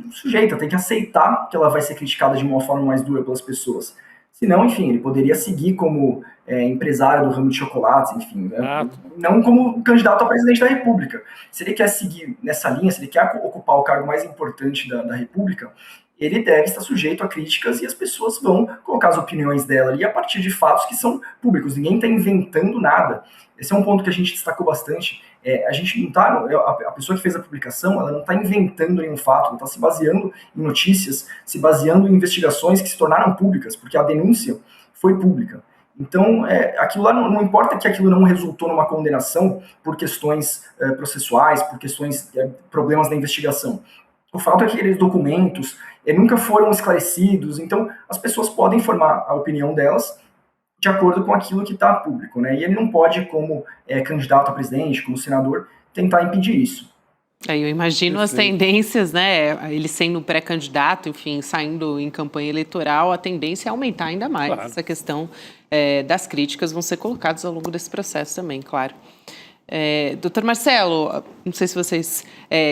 sujeita, tem que aceitar que ela vai ser criticada de uma forma mais dura pelas pessoas. Senão, enfim, ele poderia seguir como empresário do ramo de chocolates, enfim, né? Não como candidato a presidente da República. Se ele quer seguir nessa linha, se ele quer ocupar o cargo mais importante da República, ele deve estar sujeito a críticas e as pessoas vão colocar as opiniões dela ali a partir de fatos que são públicos. Ninguém está inventando nada. Esse é um ponto que a gente destacou bastante. A gente não está, a pessoa que fez a publicação, ela não está inventando nenhum fato, ela está se baseando em notícias, se baseando em investigações que se tornaram públicas, porque a denúncia foi pública. Então, aquilo lá não importa que aquilo não resultou numa condenação por questões processuais, por questões, problemas da investigação. O fato é que aqueles documentos nunca foram esclarecidos, então as pessoas podem formar a opinião delas de acordo com aquilo que está público, né? E ele não pode, como candidato a presidente, como senador, tentar impedir isso. Eu imagino as tendências, né? Ele sendo pré-candidato, enfim, saindo em campanha eleitoral, a tendência é aumentar ainda mais. Claro. Essa questão das críticas vão ser colocadas ao longo desse processo também, claro. Doutor Marcelo, não sei se vocês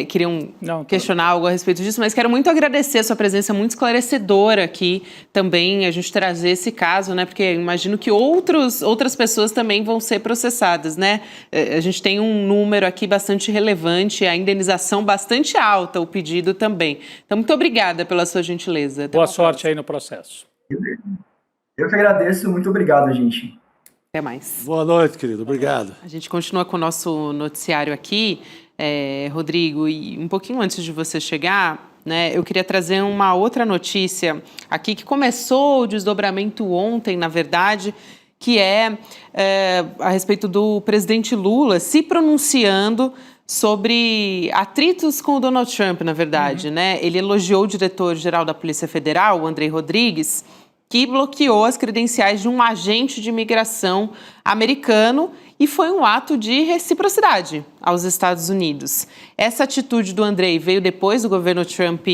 queriam questionar algo a respeito disso, mas quero muito agradecer a sua presença muito esclarecedora aqui também, a gente trazer esse caso, né? Porque imagino que outras pessoas também vão ser processadas, né? A gente tem um número aqui bastante relevante, a indenização bastante alta, o pedido também. Então, muito obrigada pela sua gentileza. Boa sorte aí no processo. Eu que agradeço, muito obrigado, gente. Até mais. Boa noite, querido. Obrigado. A gente continua com o nosso noticiário aqui, Rodrigo, e um pouquinho antes de você chegar, né, eu queria trazer uma outra notícia aqui que começou o desdobramento ontem, na verdade, que é a respeito do presidente Lula se pronunciando sobre atritos com o Donald Trump, na verdade, né? Ele elogiou o diretor-geral da Polícia Federal, o Andrei Rodrigues, que bloqueou as credenciais de um agente de imigração americano e foi um ato de reciprocidade aos Estados Unidos. Essa atitude do Andrei veio depois do governo Trump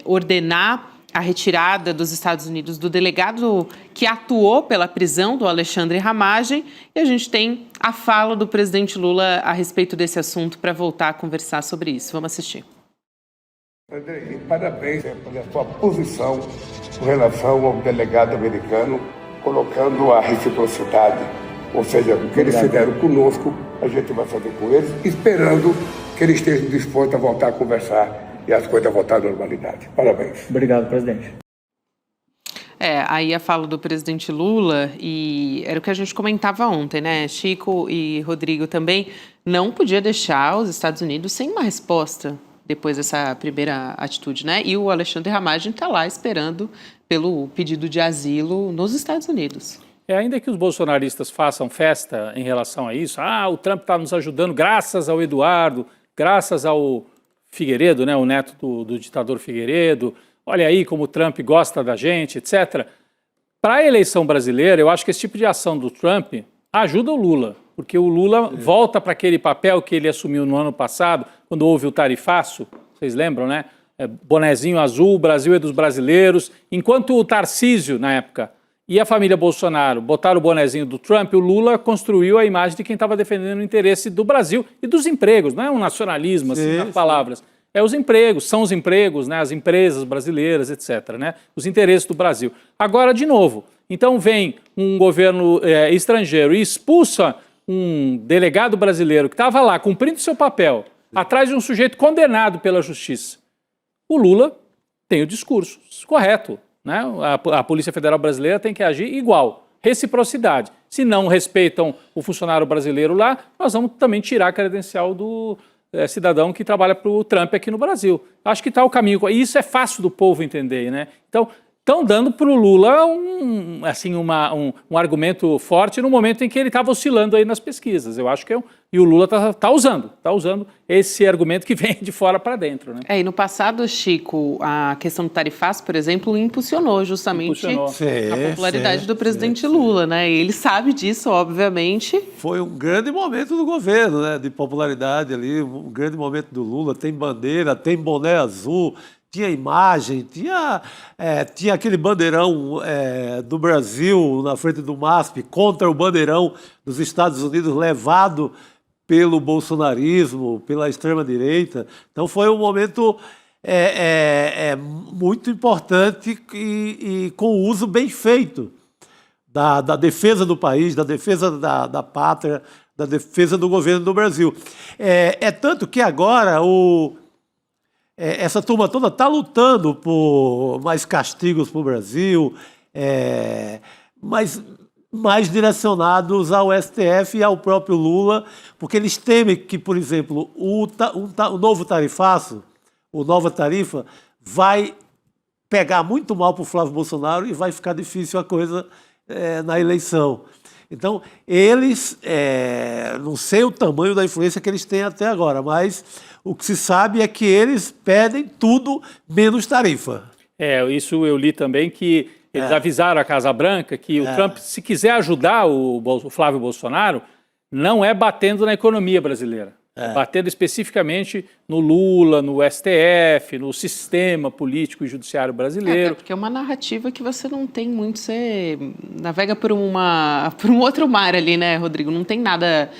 ordenar a retirada dos Estados Unidos do delegado que atuou pela prisão do Alexandre Ramagem, e a gente tem a fala do presidente Lula a respeito desse assunto para voltar a conversar sobre isso. Vamos assistir. Andrei, parabéns pela sua posição com relação ao delegado americano, colocando a reciprocidade, ou seja, o que eles fizeram conosco, a gente vai fazer com eles, esperando que eles estejam dispostos a voltar a conversar e as coisas voltar à normalidade. Parabéns. Obrigado, presidente. Aí a fala do presidente Lula, e era o que a gente comentava ontem, né? Chico e Rodrigo também, não podia deixar os Estados Unidos sem uma resposta depois dessa primeira atitude, né? E o Alexandre Ramagem está lá esperando pelo pedido de asilo nos Estados Unidos. Ainda que os bolsonaristas façam festa em relação a isso, o Trump está nos ajudando graças ao Eduardo, graças ao Figueiredo, né, o neto do ditador Figueiredo, olha aí como o Trump gosta da gente, etc. Para a eleição brasileira, eu acho que esse tipo de ação do Trump ajuda o Lula, porque o Lula volta para aquele papel que ele assumiu no ano passado, quando houve o tarifaço, vocês lembram, né? Bonezinho azul, o Brasil é dos brasileiros. Enquanto o Tarcísio, na época, e a família Bolsonaro botaram o bonezinho do Trump, o Lula construiu a imagem de quem estava defendendo o interesse do Brasil e dos empregos. Não é um nacionalismo, assim, nas palavras. É os empregos, são os empregos, né? As empresas brasileiras, etc., né? Os interesses do Brasil. Agora, de novo, então vem um governo estrangeiro e expulsa um delegado brasileiro que estava lá cumprindo seu papel, atrás de um sujeito condenado pela justiça. O Lula tem o discurso correto, né? A Polícia Federal Brasileira tem que agir igual, reciprocidade. Se não respeitam o funcionário brasileiro lá, nós vamos também tirar a credencial do cidadão que trabalha para o Trump aqui no Brasil. Acho que está o caminho. E isso é fácil do povo entender, né? Então, estão dando para o Lula um argumento forte no momento em que ele estava oscilando aí nas pesquisas. Eu acho que e o Lula está usando esse argumento que vem de fora para dentro, né? E no passado, Chico, a questão do tarifaço, por exemplo, impulsionou justamente a popularidade do presidente Lula, né? E ele sabe disso, obviamente. Foi um grande momento do governo, né? De popularidade ali, um grande momento do Lula. Tem bandeira, tem boné azul, tinha imagem, tinha aquele bandeirão do Brasil na frente do MASP contra o bandeirão dos Estados Unidos levado pelo bolsonarismo, pela extrema-direita. Então foi um momento muito importante e com o uso bem feito da defesa do país, da defesa da pátria, da defesa do governo do Brasil. Tanto que agora essa turma toda está lutando por mais castigos para o Brasil, mas mais direcionados ao STF e ao próprio Lula, porque eles temem que, por exemplo, o novo tarifaço, o nova tarifa, vai pegar muito mal para o Flávio Bolsonaro e vai ficar difícil a coisa na eleição. Então, eles, não sei o tamanho da influência que eles têm até agora, mas o que se sabe é que eles pedem tudo menos tarifa. Isso eu li também, que eles avisaram a Casa Branca que o Trump, se quiser ajudar o Flávio Bolsonaro, não é batendo na economia brasileira, batendo especificamente no Lula, no STF, no sistema político e judiciário brasileiro. Porque é uma narrativa que você não tem muito, você navega por um outro mar ali, né, Rodrigo? Não tem nada...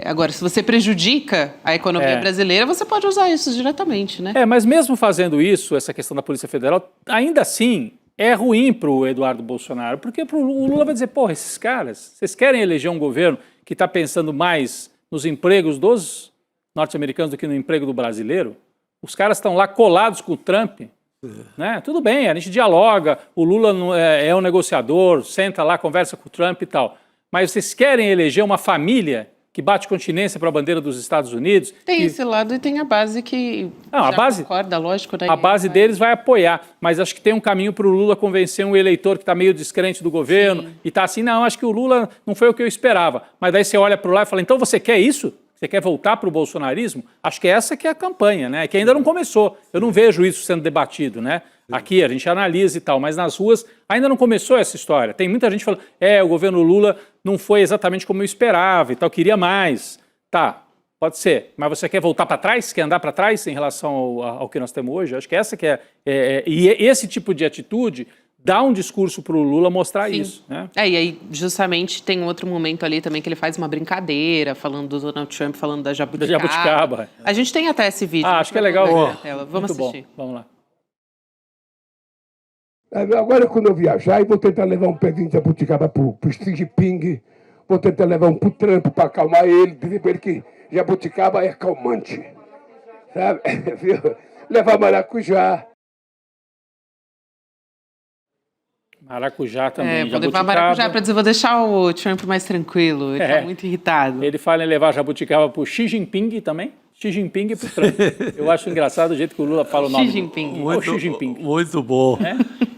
Agora, se você prejudica a economia brasileira, você pode usar isso diretamente, né? Mas mesmo fazendo isso, essa questão da Polícia Federal, ainda assim é ruim para o Eduardo Bolsonaro, porque o Lula vai dizer, porra, esses caras, vocês querem eleger um governo que está pensando mais nos empregos dos norte-americanos do que no emprego do brasileiro? Os caras estão lá colados com o Trump, né? Tudo bem, a gente dialoga, o Lula é um negociador, senta lá, conversa com o Trump e tal, mas vocês querem eleger uma família que bate continência para a bandeira dos Estados Unidos? Tem esse lado e tem a base que concorda, lógico. Né? A base deles vai apoiar, mas acho que tem um caminho para o Lula convencer um eleitor que está meio descrente do governo e está assim, não, acho que o Lula não foi o que eu esperava. Mas daí você olha para lá e fala, então você quer isso? Você quer voltar para o bolsonarismo? Acho que essa que é a campanha, né? Que ainda não começou. Eu não vejo isso sendo debatido, né? Aqui a gente analisa e tal, mas nas ruas ainda não começou essa história. Tem muita gente falando, o governo Lula não foi exatamente como eu esperava e tal, queria mais. Tá, pode ser, mas você quer voltar para trás? Quer andar para trás em relação ao que nós temos hoje? Acho que essa que e esse tipo de atitude dá um discurso para o Lula mostrar isso. Né? E aí, justamente, tem outro momento ali também que ele faz uma brincadeira, falando do Donald Trump, falando da jabuticaba. A gente tem até esse vídeo. Acho que é legal. Vamos assistir. Bom. Vamos lá. Agora, quando eu viajar, eu vou tentar levar um pezinho de jabuticaba pro Xi Jinping, vou tentar levar um pro Trump para acalmar ele, dizer para ele que jabuticaba é calmante, sabe? Levar maracujá. Maracujá também. Vou levar maracujá para dizer, vou deixar o Trump mais tranquilo, ele está muito irritado. Ele fala em levar jabuticaba pro Xi Jinping também. Xi Jinping e pro Trump. Eu acho engraçado o jeito que o Lula fala o nome. Xi Jinping. Xi Jinping. Muito bom.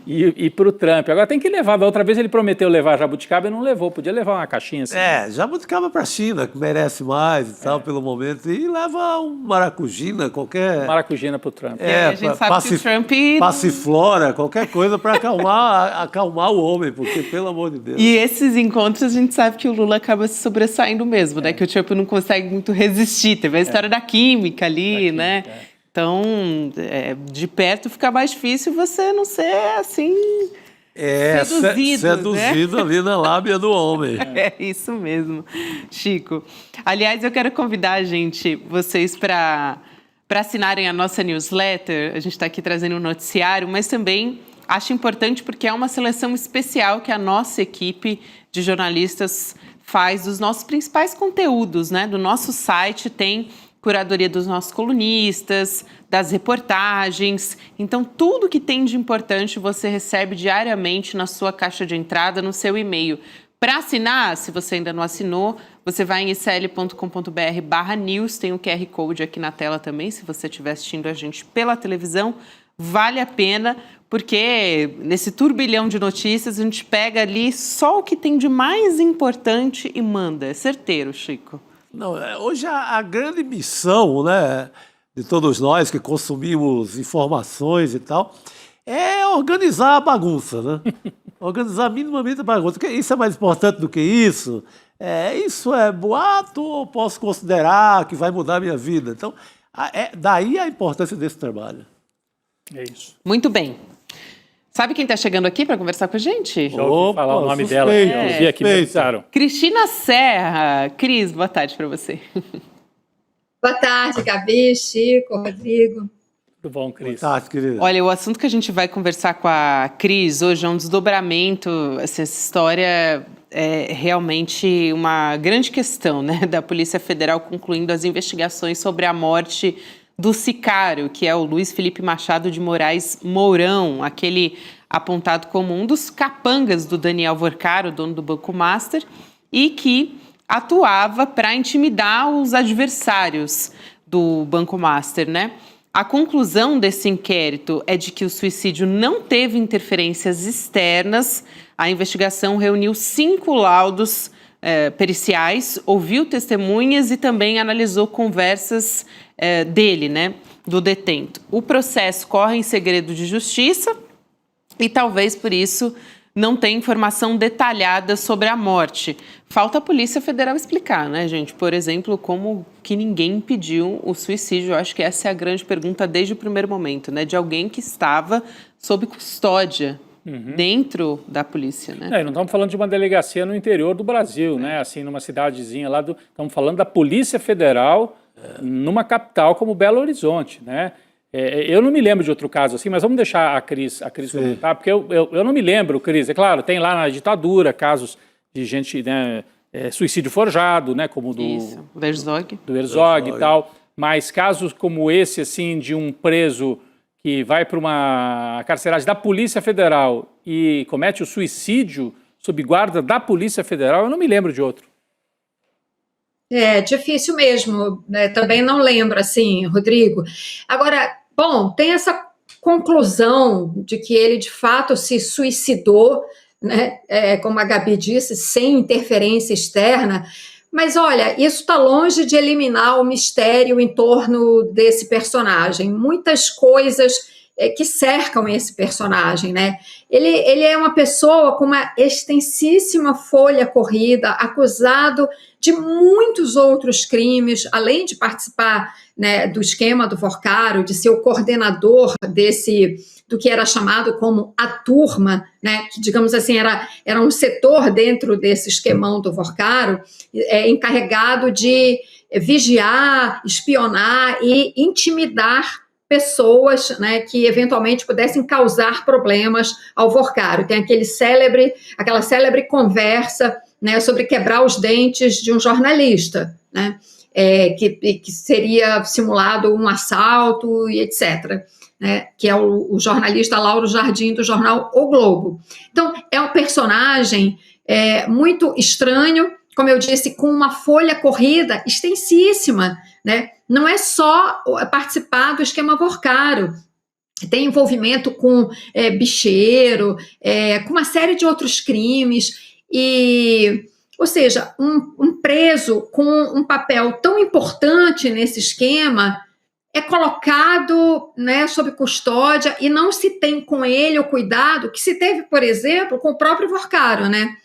E pro Trump. Agora tem que levar. Da outra vez ele prometeu levar jabuticaba e não levou. Podia levar uma caixinha assim. Jabuticaba para a China, que merece mais e tal, pelo momento. E leva um maracujina, qualquer... Maracujina pro Trump. A gente sabe que o Trump... Passiflora, qualquer coisa para acalmar o homem, porque, pelo amor de Deus. E esses encontros, a gente sabe que o Lula acaba se sobressaindo mesmo, né? Que o Trump não consegue muito resistir. Teve a história da química ali, né? Então, de perto fica mais difícil você não ser assim... seduzido ali na lábia do homem. É isso mesmo, Chico. Aliás, eu quero convidar, vocês para assinarem a nossa newsletter. A gente está aqui trazendo um noticiário, mas também acho importante porque é uma seleção especial que a nossa equipe de jornalistas faz dos nossos principais conteúdos, né? Do nosso site tem curadoria dos nossos colunistas, das reportagens. Então, tudo que tem de importante você recebe diariamente na sua caixa de entrada, no seu e-mail. Para assinar, se você ainda não assinou, você vai em icl.com.br/news, tem o QR Code aqui na tela também, se você estiver assistindo a gente pela televisão. Vale a pena, porque nesse turbilhão de notícias, a gente pega ali só o que tem de mais importante e manda. É certeiro, Chico. Não, hoje a grande missão, né, de todos nós que consumimos informações e tal, é organizar a bagunça, né? Organizar minimamente a bagunça. Porque isso é mais importante do que isso? Isso é boato ou posso considerar que vai mudar a minha vida? Então, daí a importância desse trabalho. É isso. Muito bem. Sabe quem está chegando aqui para conversar com a gente? Já ouvi falar o nome dela. Eu vi aqui, me avisaram. Cristina Serra. Cris, boa tarde para você. Boa tarde, Gabi, Chico, Rodrigo. Tudo bom, Cris? Boa tarde, querida. Olha, o assunto que a gente vai conversar com a Cris hoje é um desdobramento. Essa história é realmente uma grande questão, né? Da Polícia Federal concluindo as investigações sobre a morte do sicário, que é o Luiz Felipe Machado de Moraes Mourão, aquele apontado como um dos capangas do Daniel Vorcaro, dono do Banco Master, e que atuava para intimidar os adversários do Banco Master, né? A conclusão desse inquérito é de que o suicídio não teve interferências externas. A investigação reuniu 5 laudos periciais, ouviu testemunhas e também analisou conversas dele, né, do detento. O processo corre em segredo de justiça e talvez por isso não tem informação detalhada sobre a morte. Falta a Polícia Federal explicar, né, gente? Por exemplo, como que ninguém impediu o suicídio. Eu acho que essa é a grande pergunta desde o primeiro momento, né? De alguém que estava sob custódia dentro da polícia, né? Não estamos falando de uma delegacia no interior do Brasil, né? Assim, numa cidadezinha lá do... Estamos falando da Polícia Federal numa capital como Belo Horizonte, né? Eu não me lembro de outro caso assim, mas vamos deixar a Cris comentar, porque eu não me lembro, Cris. É claro, tem lá na ditadura casos de gente, né, suicídio forjado, né, como do Herzog. Do Herzog e tal, mas casos como esse, assim, de um preso que vai para uma carceragem da Polícia Federal e comete o suicídio sob guarda da Polícia Federal, eu não me lembro de outro. É difícil mesmo, né? Também não lembro, assim, Rodrigo. Agora, bom, tem essa conclusão de que ele, de fato, se suicidou, né? Como a Gabi disse, sem interferência externa. Mas, olha, isso está longe de eliminar o mistério em torno desse personagem. Muitas coisas que cercam esse personagem, né? Ele é uma pessoa com uma extensíssima folha corrida, acusado de muitos outros crimes, além de participar, né, do esquema do Vorcaro, de ser o coordenador do que era chamado como a turma, né, que, digamos assim, era um setor dentro desse esquemão do Vorcaro, encarregado de vigiar, espionar e intimidar pessoas, né, que eventualmente pudessem causar problemas ao Vorcaro. Tem aquela célebre conversa, né, sobre quebrar os dentes de um jornalista, né, que seria simulado um assalto e etc., né, que é o jornalista Lauro Jardim, do jornal O Globo. Então, é um personagem muito estranho, como eu disse, com uma folha corrida extensíssima, né? Não é só participar do esquema Vorcaro, tem envolvimento com bicheiro, com uma série de outros crimes, ou seja, um preso com um papel tão importante nesse esquema é colocado, né, sob custódia e não se tem com ele o cuidado que se teve, por exemplo, com o próprio Vorcaro, né?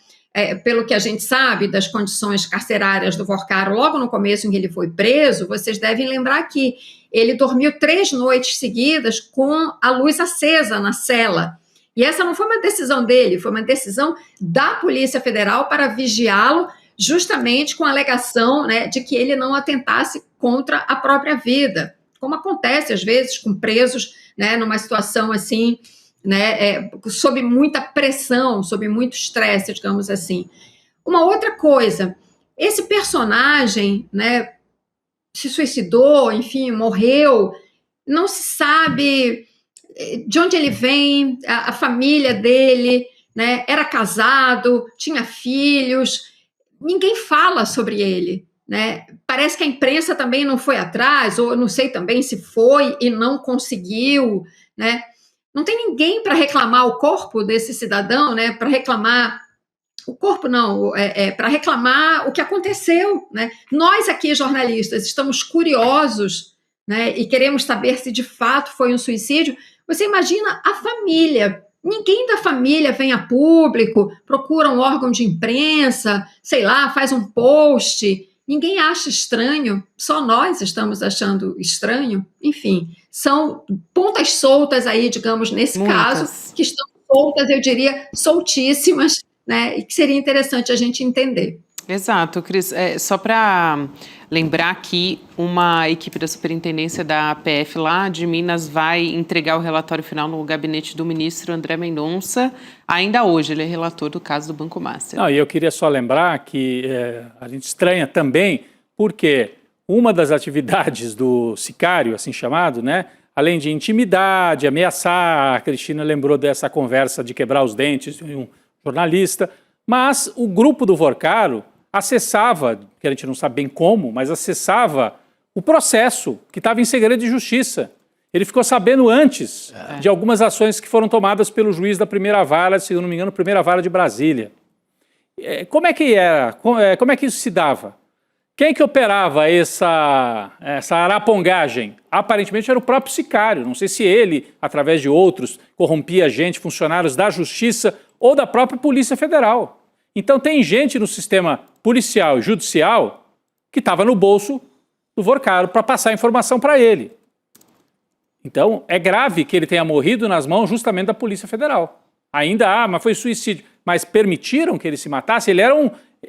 Pelo que a gente sabe das condições carcerárias do Vorcaro, logo no começo em que ele foi preso, vocês devem lembrar que ele dormiu 3 noites seguidas com a luz acesa na cela. E essa não foi uma decisão dele, foi uma decisão da Polícia Federal para vigiá-lo, justamente com a alegação, né, de que ele não atentasse contra a própria vida, como acontece às vezes com presos, né, numa situação assim, né, sob muita pressão, sob muito estresse, digamos assim. Uma outra coisa, esse personagem, né, se suicidou, enfim, morreu, não se sabe de onde ele vem, a família dele, né, era casado, tinha filhos, ninguém fala sobre ele, né? Parece que a imprensa também não foi atrás, ou não sei também se foi e não conseguiu, né? Não tem ninguém para reclamar o corpo desse cidadão, né? Para reclamar o corpo, não, para reclamar o que aconteceu, né? Nós aqui, jornalistas, estamos curiosos, né? E queremos saber se de fato foi um suicídio. Você imagina a família. Ninguém da família vem a público, procura um órgão de imprensa, sei lá, faz um post. Ninguém acha estranho, só nós estamos achando estranho. Enfim, são pontas soltas aí, digamos, nesse caso, que estão soltas, eu diria, soltíssimas, né? E que seria interessante a gente entender. Exato, Cris. Só para lembrar que uma equipe da Superintendência da PF lá de Minas vai entregar o relatório final no gabinete do ministro André Mendonça. Ainda hoje, ele é relator do caso do Banco Master. Não, e eu queria só lembrar que a gente estranha também, porque uma das atividades do sicário, assim chamado, né, além de intimidade, ameaçar, a Cristina lembrou dessa conversa de quebrar os dentes de um jornalista, mas o grupo do Vorcaro acessava, que a gente não sabe bem como, mas acessava o processo que estava em segredo de justiça. Ele ficou sabendo antes de algumas ações que foram tomadas pelo juiz da primeira vara, se eu não me engano, primeira vara de Brasília. Como é que era? Como é que isso se dava? Quem que operava essa arapongagem? Aparentemente era o próprio sicário. Não sei se ele, através de outros, corrompia gente, funcionários da justiça ou da própria Polícia Federal. Então tem gente no sistema policial e judicial que estava no bolso do Vorcaro para passar informação para ele. Então é grave que ele tenha morrido nas mãos justamente da Polícia Federal. Ainda mas foi suicídio. Mas permitiram que ele se matasse? Ele era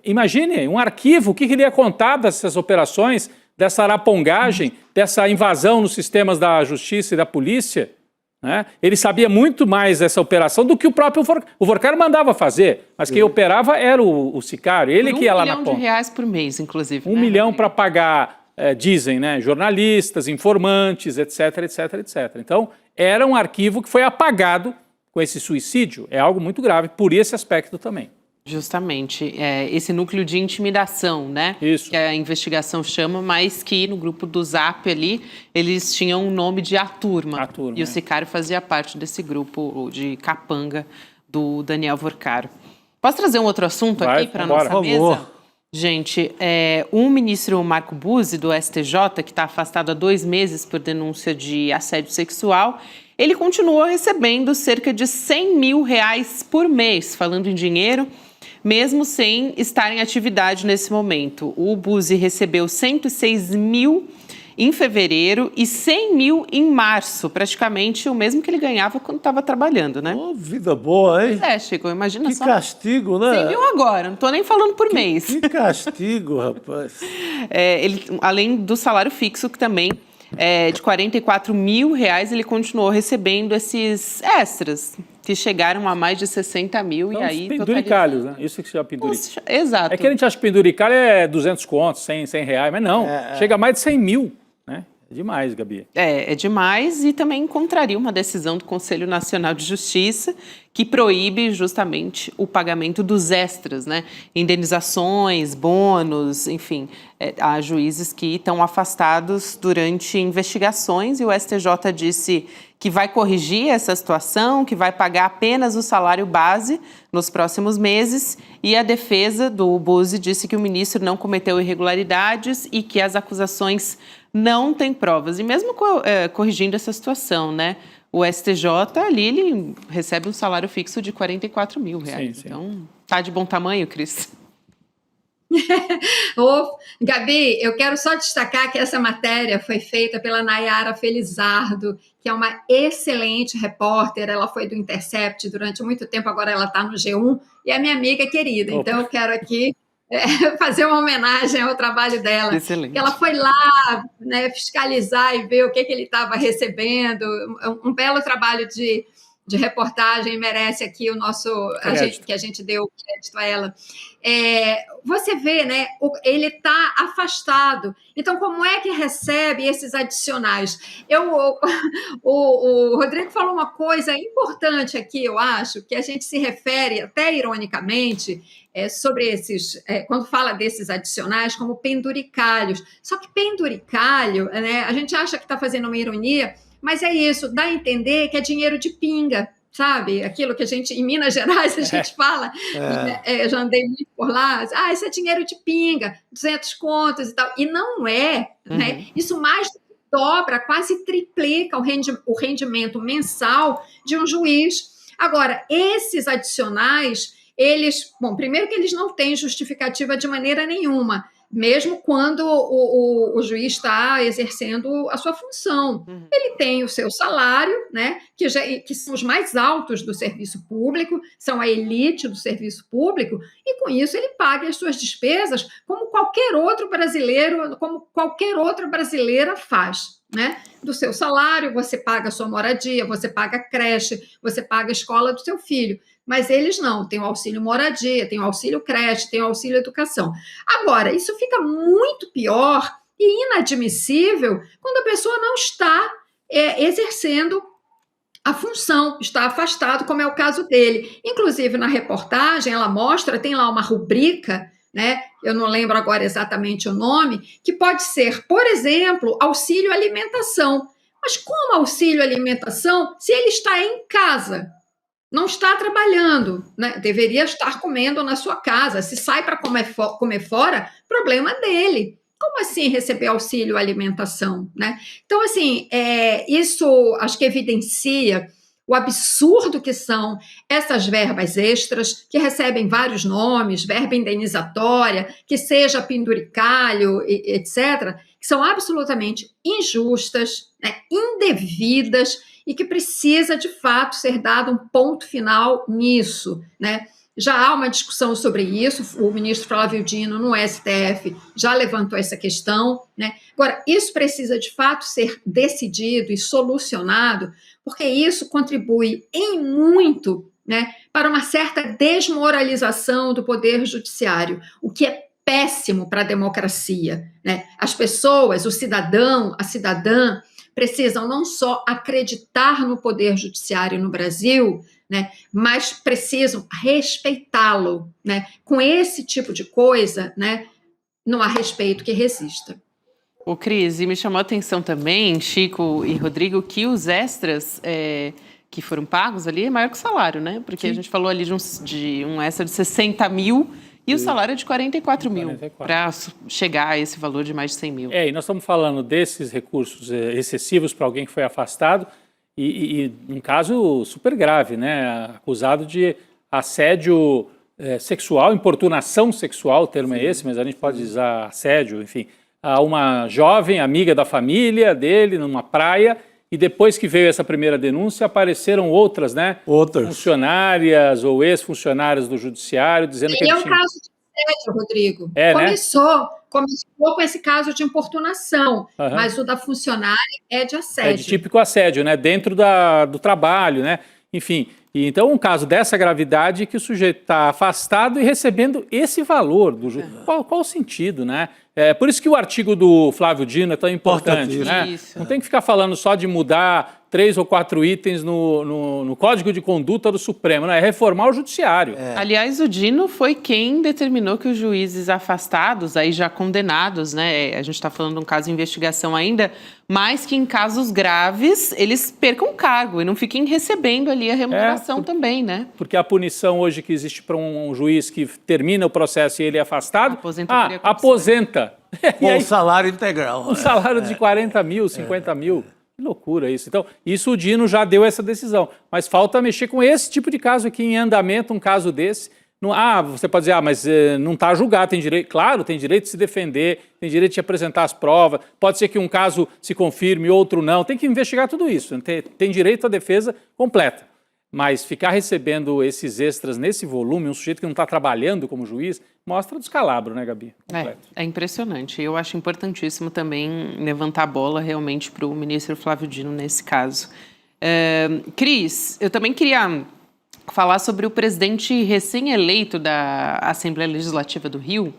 imagine, um arquivo, o que ele ia contar dessas operações, dessa arapongagem, dessa invasão nos sistemas da justiça e da polícia, né? Ele sabia muito mais dessa operação do que o próprio o Vorcaro mandava fazer, mas quem operava era o sicário, ele que ia lá na ponta. R$1 milhão por mês, inclusive. 1 milhão para pagar, dizem, né, jornalistas, informantes, etc, etc, etc. Então, era um arquivo que foi apagado com esse suicídio. É algo muito grave por esse aspecto também. Justamente, esse núcleo de intimidação, né? Isso. Que a investigação chama, mas que no grupo do Zap ali, eles tinham o nome de A Turma. E o sicário fazia parte desse grupo de capanga do Daniel Vorcaro. Posso trazer um outro assunto aqui para a nossa mesa? Gente, o ministro Marco Buzzi, do STJ, que está afastado há 2 meses por denúncia de assédio sexual, ele continuou recebendo cerca de R$100 mil por mês, falando em dinheiro, mesmo sem estar em atividade nesse momento. O Buzzi recebeu 106 mil em fevereiro e 100 mil em março, praticamente o mesmo que ele ganhava quando estava trabalhando, né? Oh, vida boa, hein? Chico, imagina que só. Que castigo, né? 100 mil agora, não estou nem falando por mês. Que castigo, rapaz. Ele, além do salário fixo, que também de R$44 mil, ele continuou recebendo esses extras, que chegaram a mais de 60 mil. Então, e aí penduricalhos, né? Isso que se chama penduricalho. Exato. É que a gente acha que penduricalho é 200 contos, 100 reais, mas não, chega a mais de 100 mil, né? É demais, Gabi. É demais, e também encontraria uma decisão do Conselho Nacional de Justiça que proíbe justamente o pagamento dos extras, né? Indenizações, bônus, enfim, há juízes que estão afastados durante investigações, e o STJ disse que vai corrigir essa situação, que vai pagar apenas o salário base nos próximos meses, e a defesa do Buzzi disse que o ministro não cometeu irregularidades e que as acusações não têm provas. E mesmo corrigindo essa situação, né, o STJ ali, ele recebe um salário fixo de R$44 mil. Sim. Então, tá de bom tamanho, Cris? Gabi, eu quero só destacar que essa matéria foi feita pela Nayara Felizardo, que é uma excelente repórter. Ela foi do Intercept durante muito tempo, agora ela está no G1 e é minha amiga querida. Então eu quero aqui fazer uma homenagem ao trabalho dela. Excelente. Ela foi lá, né, fiscalizar e ver o que ele estava recebendo. Um belo trabalho de reportagem, merece aqui o nosso que a gente deu crédito a ela. Você vê, né? Ele está afastado. Então, como é que recebe esses adicionais? O Rodrigo falou uma coisa importante aqui, eu acho, que a gente se refere, até ironicamente, sobre esses, quando fala desses adicionais, como penduricalhos. Só que penduricalho, né? A gente acha que está fazendo uma ironia, mas é isso, dá a entender que é dinheiro de pinga, sabe? Aquilo que a gente, em Minas Gerais, a gente fala, já andei muito por lá, isso é dinheiro de pinga, 200 contos e tal. E não é, né? Isso mais dobra, quase triplica o rendimento mensal de um juiz. Agora, esses adicionais, primeiro que eles não têm justificativa de maneira nenhuma, mesmo quando o juiz está exercendo a sua função. Ele tem o seu salário, né, que são os mais altos do serviço público, são a elite do serviço público, e com isso ele paga as suas despesas como qualquer outro brasileiro, como qualquer outra brasileira faz. Né? Do seu salário, você paga a sua moradia, você paga a creche, você paga a escola do seu filho. Mas eles não, tem o auxílio moradia, tem o auxílio creche, tem o auxílio educação. Agora, isso fica muito pior e inadmissível quando a pessoa não está exercendo a função, está afastado, como é o caso dele. Inclusive, na reportagem, ela mostra, tem lá uma rubrica, né? Eu não lembro agora exatamente o nome, que pode ser, por exemplo, auxílio alimentação. Mas como auxílio alimentação se ele está em casa? Não está trabalhando, né? Deveria estar comendo na sua casa. Se sai para comer fora, problema dele. Como assim receber auxílio alimentação, né? Então, assim, isso acho que evidencia o absurdo que são essas verbas extras, que recebem vários nomes, verba indenizatória, que seja penduricalho, etc., que são absolutamente injustas, né, indevidas, e que precisa, de fato, ser dado um ponto final nisso, né? Já há uma discussão sobre isso, o ministro Flávio Dino, no STF, já levantou essa questão, né? Agora, isso precisa, de fato, ser decidido e solucionado, porque isso contribui em muito, né, para uma certa desmoralização do Poder Judiciário, o que é péssimo para a democracia, né? As pessoas, o cidadão, a cidadã, precisam não só acreditar no Poder Judiciário no Brasil, né, mas precisam respeitá-lo, né? Com esse tipo de coisa, né, não há respeito que resista. Ô, Cris, e me chamou a atenção também, Chico e Rodrigo, que os extras que foram pagos ali é maior que o salário, né? Porque a gente falou ali de um extra de 60 mil e o salário é de 44 mil para chegar a esse valor de mais de 100 mil. E nós estamos falando desses recursos excessivos para alguém que foi afastado e um caso super grave, né? Acusado de assédio sexual, importunação sexual, o termo é esse, mas a gente pode usar assédio, enfim, a uma jovem amiga da família dele numa praia. E depois que veio essa primeira denúncia, apareceram outras, né? Funcionárias ou ex-funcionárias do judiciário dizendo que ele um caso de assédio, Rodrigo. Começou com esse caso de importunação, mas o da funcionária é de assédio. É de típico assédio, né? Dentro do trabalho, né? Enfim, e então um caso dessa gravidade que o sujeito está afastado e recebendo esse valor. Qual o sentido, né? Por isso que o artigo do Flávio Dino é tão importante, né? Não tem que ficar falando só de mudar 3 ou 4 itens no Código de Conduta do Supremo, né? É reformar o Judiciário. Aliás, o Dino foi quem determinou que os juízes afastados, aí já condenados, né? A gente está falando de um caso de investigação ainda, mas que em casos graves eles percam o cargo e não fiquem recebendo ali a remuneração também, né? Porque a punição hoje que existe para um juiz que termina o processo e ele é afastado, aposenta. Com o salário integral. Um salário de 40 mil, 50 mil. Que loucura isso. Então, isso o Dino já deu essa decisão. Mas falta mexer com esse tipo de caso aqui em andamento, um caso desse. Você pode dizer, mas não está julgado, tem direito. Claro, tem direito de se defender, tem direito de apresentar as provas. Pode ser que um caso se confirme, outro não. Tem que investigar tudo isso. Tem direito à defesa completa. Mas ficar recebendo esses extras nesse volume, um sujeito que não está trabalhando como juiz, mostra o descalabro, né, Gabi? É impressionante. Eu acho importantíssimo também levantar a bola realmente para o ministro Flávio Dino nesse caso. Cris, eu também queria falar sobre o presidente recém-eleito da Assembleia Legislativa do Rio,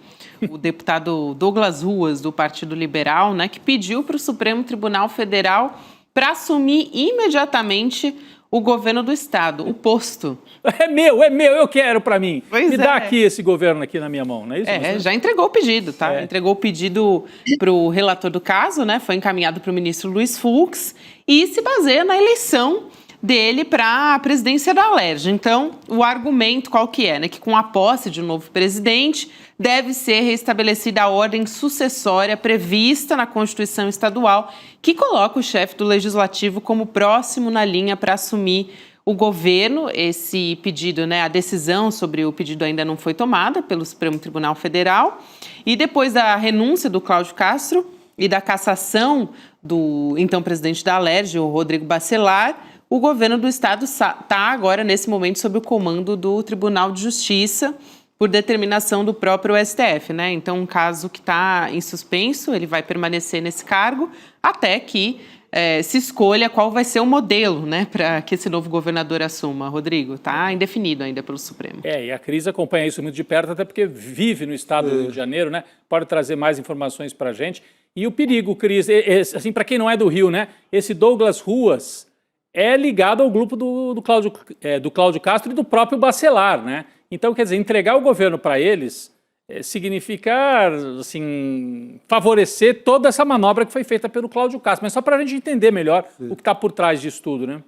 o deputado Douglas Ruas, do Partido Liberal, né, que pediu para o Supremo Tribunal Federal para assumir imediatamente o governo do estado, o posto. É meu, eu quero para mim. Me dá aqui esse governo aqui na minha mão, não é isso? Já entregou o pedido, tá? Entregou o pedido para o relator do caso, né? Foi encaminhado para o ministro Luiz Fux e se baseia na eleição dele para a presidência da Alerj. Então, o argumento qual que é? Né? Que com a posse de um novo presidente, deve ser restabelecida a ordem sucessória prevista na Constituição Estadual, que coloca o chefe do Legislativo como próximo na linha para assumir o governo. Esse pedido, né, a decisão sobre o pedido ainda não foi tomada pelo Supremo Tribunal Federal. E depois da renúncia do Cláudio Castro e da cassação do então presidente da Alerj, o Rodrigo Bacelar, o governo do estado está agora, nesse momento, sob o comando do Tribunal de Justiça, por determinação do próprio STF, né? Então, um caso que está em suspenso, ele vai permanecer nesse cargo até que se escolha qual vai ser o modelo, né, para que esse novo governador assuma. Rodrigo, está indefinido ainda pelo Supremo. E a Cris acompanha isso muito de perto, até porque vive no estado do Rio de Janeiro, né? Pode trazer mais informações para a gente. E o perigo, Cris, assim, para quem não é do Rio, né? Esse Douglas Ruas é ligado ao grupo do Cláudio Castro e do próprio Bacelar, né? Então, quer dizer, entregar o governo para eles significa, assim, favorecer toda essa manobra que foi feita pelo Cláudio Castro. Mas só para a gente entender melhor o que está por trás disso tudo, né?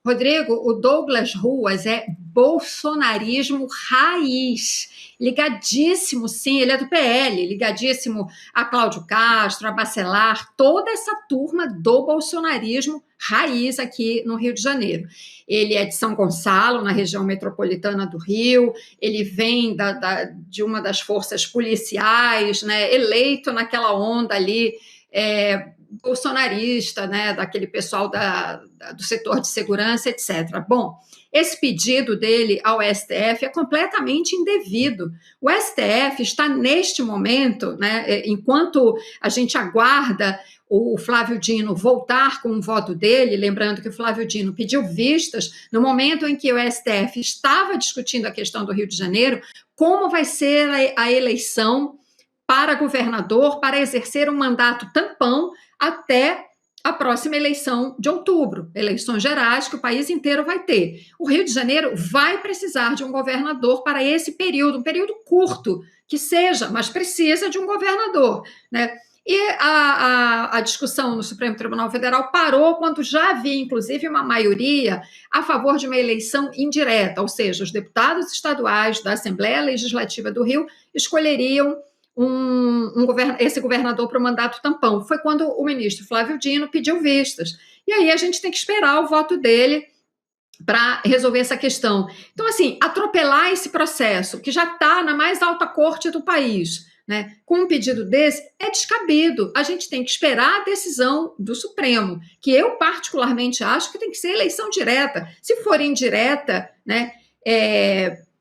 Rodrigo, o Douglas Ruas é bolsonarismo raiz, ligadíssimo, sim, ele é do PL, ligadíssimo a Cláudio Castro, a Bacelar, toda essa turma do bolsonarismo raiz aqui no Rio de Janeiro. Ele é de São Gonçalo, na região metropolitana do Rio, ele vem de uma das forças policiais, né, eleito naquela onda ali, bolsonarista, né, daquele pessoal do setor de segurança, etc. Bom, esse pedido dele ao STF é completamente indevido. O STF está, neste momento, né, enquanto a gente aguarda o Flávio Dino voltar com o voto dele, lembrando que o Flávio Dino pediu vistas, no momento em que o STF estava discutindo a questão do Rio de Janeiro, como vai ser a eleição para governador, para exercer um mandato tampão até a próxima eleição de outubro, eleições gerais que o país inteiro vai ter. O Rio de Janeiro vai precisar de um governador para esse período, um período curto que seja, mas precisa de um governador, né? E a discussão no Supremo Tribunal Federal parou quando já havia, inclusive, uma maioria a favor de uma eleição indireta, ou seja, os deputados estaduais da Assembleia Legislativa do Rio escolheriam esse governador para o mandato tampão. Foi quando o ministro Flávio Dino pediu vistas. E aí a gente tem que esperar o voto dele para resolver essa questão. Então, assim, atropelar esse processo, que já está na mais alta corte do país, né, com um pedido desse, é descabido. A gente tem que esperar a decisão do Supremo, que eu particularmente acho que tem que ser eleição direta. Se for indireta, né,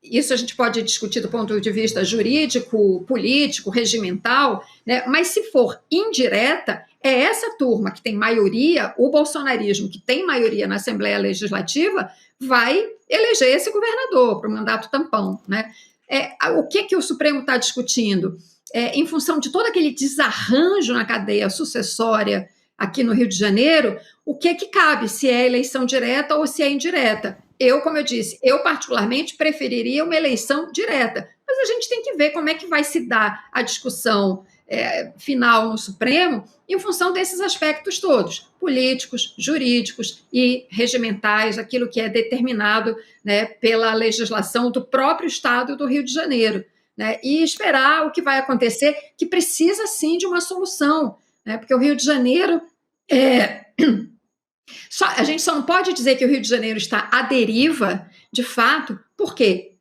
isso a gente pode discutir do ponto de vista jurídico, político, regimental, né? Mas se for indireta, é essa turma que tem maioria, o bolsonarismo que tem maioria na Assembleia Legislativa, vai eleger esse governador para o mandato tampão, né? O que o Supremo está discutindo? Em função de todo aquele desarranjo na cadeia sucessória aqui no Rio de Janeiro, o que cabe, se é eleição direta ou se é indireta? Como eu disse, eu particularmente preferiria uma eleição direta, mas a gente tem que ver como é que vai se dar a discussão final no Supremo em função desses aspectos todos, políticos, jurídicos e regimentais, aquilo que é determinado, né, pela legislação do próprio Estado do Rio de Janeiro, né, e esperar o que vai acontecer, que precisa sim de uma solução, né, porque o Rio de Janeiro a gente só não pode dizer que o Rio de Janeiro está à deriva, de fato, porque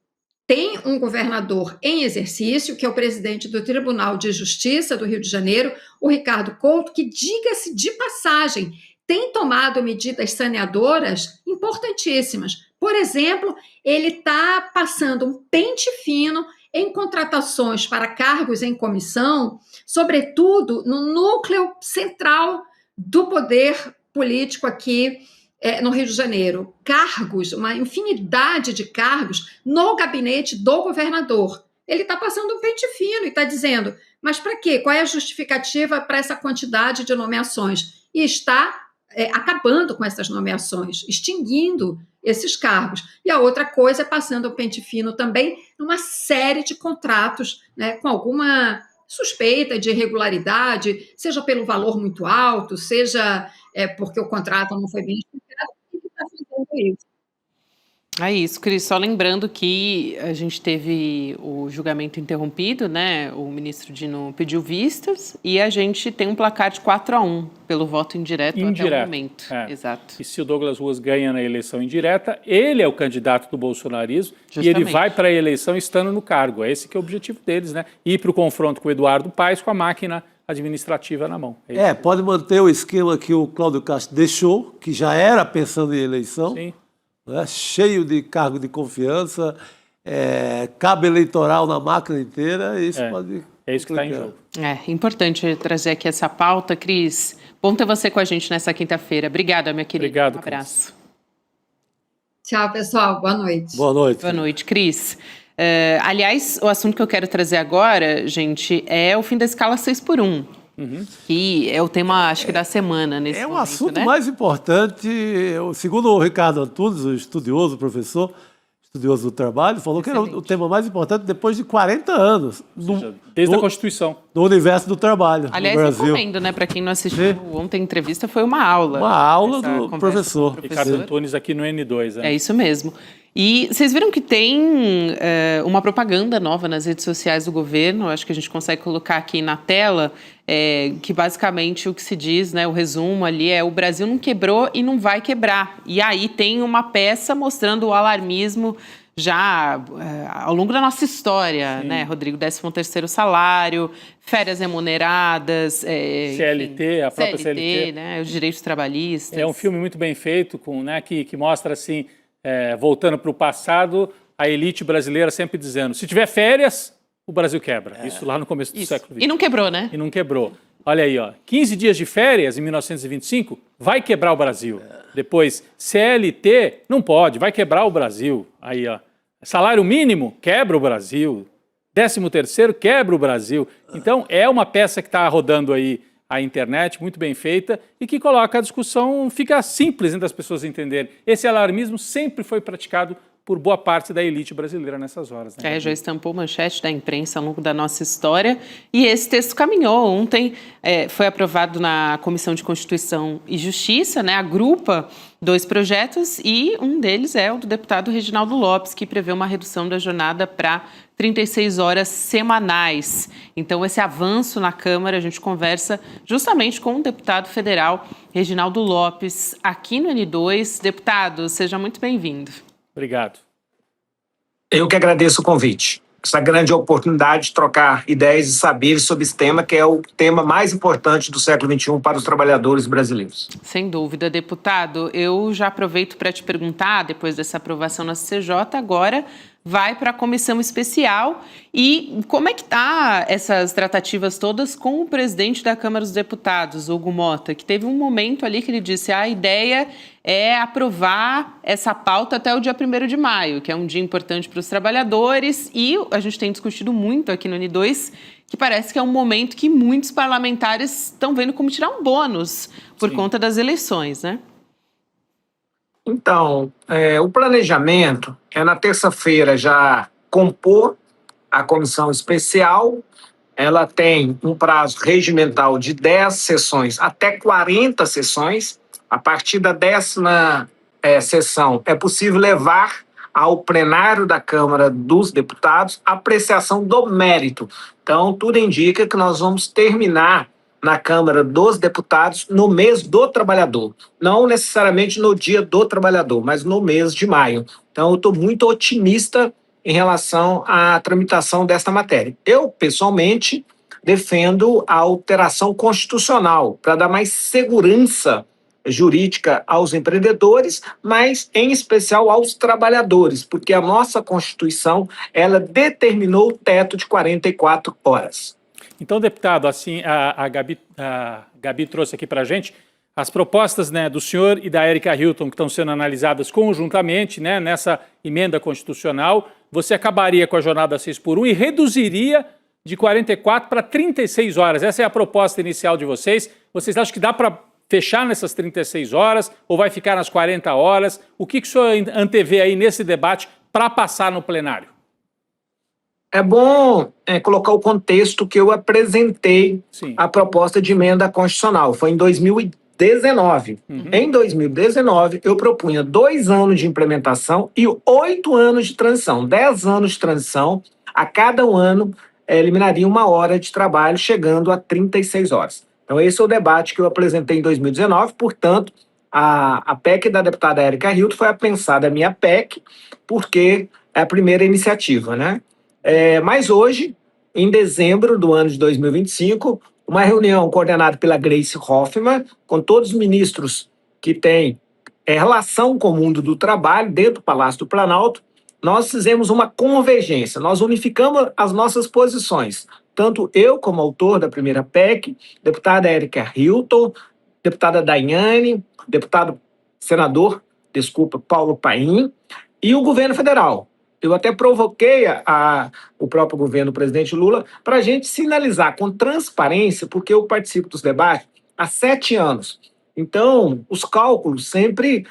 tem um governador em exercício, que é o presidente do Tribunal de Justiça do Rio de Janeiro, o Ricardo Couto, que, diga-se de passagem, tem tomado medidas saneadoras importantíssimas. Por exemplo, ele está passando um pente fino em contratações para cargos em comissão, sobretudo no núcleo central do poder político aqui no Rio de Janeiro. Cargos, uma infinidade de cargos no gabinete do governador. Ele está passando um pente fino e está dizendo, mas para quê? Qual é a justificativa para essa quantidade de nomeações? E está acabando com essas nomeações, extinguindo esses cargos. E a outra coisa é passando o pente fino também numa série de contratos, né, com alguma suspeita de irregularidade, seja pelo valor muito alto, seja porque o contrato não foi bem explicado, e que está fazendo isso. É isso, Cris. Só lembrando que a gente teve o julgamento interrompido, né? O ministro Dino pediu vistas e a gente tem um placar de 4-1 pelo voto indireto até o momento. Exato. E se o Douglas Ruas ganha na eleição indireta, ele é o candidato do bolsonarismo. Justamente. E ele vai para a eleição estando no cargo. Esse que é o objetivo deles, né? Ir para o confronto com o Eduardo Paes com a máquina administrativa na mão. Pode manter o esquema que o Cláudio Castro deixou, que já era pensando em eleição. Sim. Cheio de cargo de confiança, cabo eleitoral na máquina inteira, isso pode... É isso que está em jogo. Importante trazer aqui essa pauta, Cris. Bom ter você com a gente nessa quinta-feira. Obrigada, minha querida. Obrigado, um abraço. Tchau, pessoal. Boa noite. Boa noite. Boa noite, Cris. Aliás, o assunto que eu quero trazer agora, gente, é o fim da escala 6x1. Que é o tema, acho que, da semana nesse momento, o assunto, né? mais importante, segundo o Ricardo Antunes, o estudioso, professor, estudioso do trabalho, falou que era o tema mais importante depois de 40 anos. Ou seja, desde a Constituição. do universo do trabalho Aliás, no Brasil. recomendo, né, para quem não assistiu ontem a entrevista, foi uma aula. Uma aula do professor. Ricardo Antunes aqui no N2. Né? É isso mesmo. E vocês viram que tem uma propaganda nova nas redes sociais do governo, acho que a gente consegue colocar aqui na tela, que basicamente o que se diz, né, o resumo ali é: o Brasil não quebrou e não vai quebrar. E aí tem uma peça mostrando o alarmismo já ao longo da nossa história, né, Rodrigo? 13º salário, férias remuneradas, CLT, enfim, a própria CLT, né, os direitos trabalhistas. É um filme muito bem feito, né, que mostra assim, voltando para o passado, a elite brasileira sempre dizendo: se tiver férias, o Brasil quebra. Isso lá no começo do século XX. E não quebrou, né? E não quebrou. Olha aí, ó, 15 dias de férias em 1925, vai quebrar o Brasil. Depois, CLT, não pode, vai quebrar o Brasil. Aí, ó, salário mínimo, quebra o Brasil. 13º, quebra o Brasil. Então, é uma peça que está rodando aí a internet, muito bem feita, e que coloca a discussão, fica simples das pessoas entenderem. Esse alarmismo sempre foi praticado por boa parte da elite brasileira nessas horas. Né? Já estampou manchete da imprensa ao longo da nossa história. E esse texto caminhou. Ontem foi aprovado na Comissão de Constituição e Justiça, né? Agrupa 2 projetos e um deles é o do deputado Reginaldo Lopes, que prevê uma redução da jornada para 36 horas semanais. Então, esse avanço na Câmara, a gente conversa justamente com o deputado federal Reginaldo Lopes, aqui no N2. Deputado, seja muito bem-vindo. Obrigado. Eu que agradeço o convite. Essa grande oportunidade de trocar ideias e saberes sobre esse tema, que é o tema mais importante do século XXI para os trabalhadores brasileiros. Sem dúvida, deputado. Eu já aproveito para te perguntar, depois dessa aprovação na CCJ, agora vai para a comissão especial. E como é que tá essas tratativas todas com o presidente da Câmara dos Deputados, Hugo Motta, que teve um momento ali que ele disse: a ideia é aprovar essa pauta até o dia 1º de maio, que é um dia importante para os trabalhadores, e a gente tem discutido muito aqui no N2 que parece que é um momento que muitos parlamentares estão vendo como tirar um bônus por conta das eleições, né? Então, o planejamento é na terça-feira já compor a comissão especial. Ela tem um prazo regimental de 10 sessões até 40 sessões. A partir da 10ª sessão é possível levar ao plenário da Câmara dos Deputados a apreciação do mérito. Então, tudo indica que nós vamos terminar na Câmara dos Deputados no mês do trabalhador. Não necessariamente no dia do trabalhador, mas no mês de maio. Então, eu estou muito otimista em relação à tramitação desta matéria. Eu, pessoalmente, defendo a alteração constitucional para dar mais segurança jurídica aos empreendedores, mas em especial aos trabalhadores, porque a nossa Constituição, ela determinou o teto de 44 horas. Então, deputado, assim, a Gabi trouxe aqui para a gente as propostas, né, do senhor e da Erika Hilton, que estão sendo analisadas conjuntamente, né, nessa emenda constitucional. Você acabaria com a jornada 6x1 e reduziria de 44 para 36 horas. Essa é a proposta inicial de vocês. Vocês acham que dá para fechar nessas 36 horas ou vai ficar nas 40 horas? O que o senhor antevê aí nesse debate para passar no plenário? É bom colocar o contexto que eu apresentei a proposta de emenda constitucional. Foi em 2019. Em 2019, eu propunha 2 anos de implementação e 8 anos de transição. 10 anos de transição, a cada ano eliminaria 1 hora de trabalho, chegando a 36 horas. Então, esse é o debate que eu apresentei em 2019. Portanto, a PEC da deputada Erika Hilton foi a pensada minha PEC, porque é a primeira iniciativa, né? Mas hoje, em dezembro do ano de 2025, uma reunião coordenada pela Gleice Hoffmann, com todos os ministros que têm relação com o mundo do trabalho dentro do Palácio do Planalto, nós fizemos uma convergência, nós unificamos as nossas posições. Tanto eu, como autor da primeira PEC, deputada Erika Hilton, deputada Daiane, senador Paulo Paim, e o governo federal. Eu até provoquei o próprio governo, o presidente Lula, para a gente sinalizar com transparência, porque eu participo dos debates há 7 anos. Então, os cálculos sempre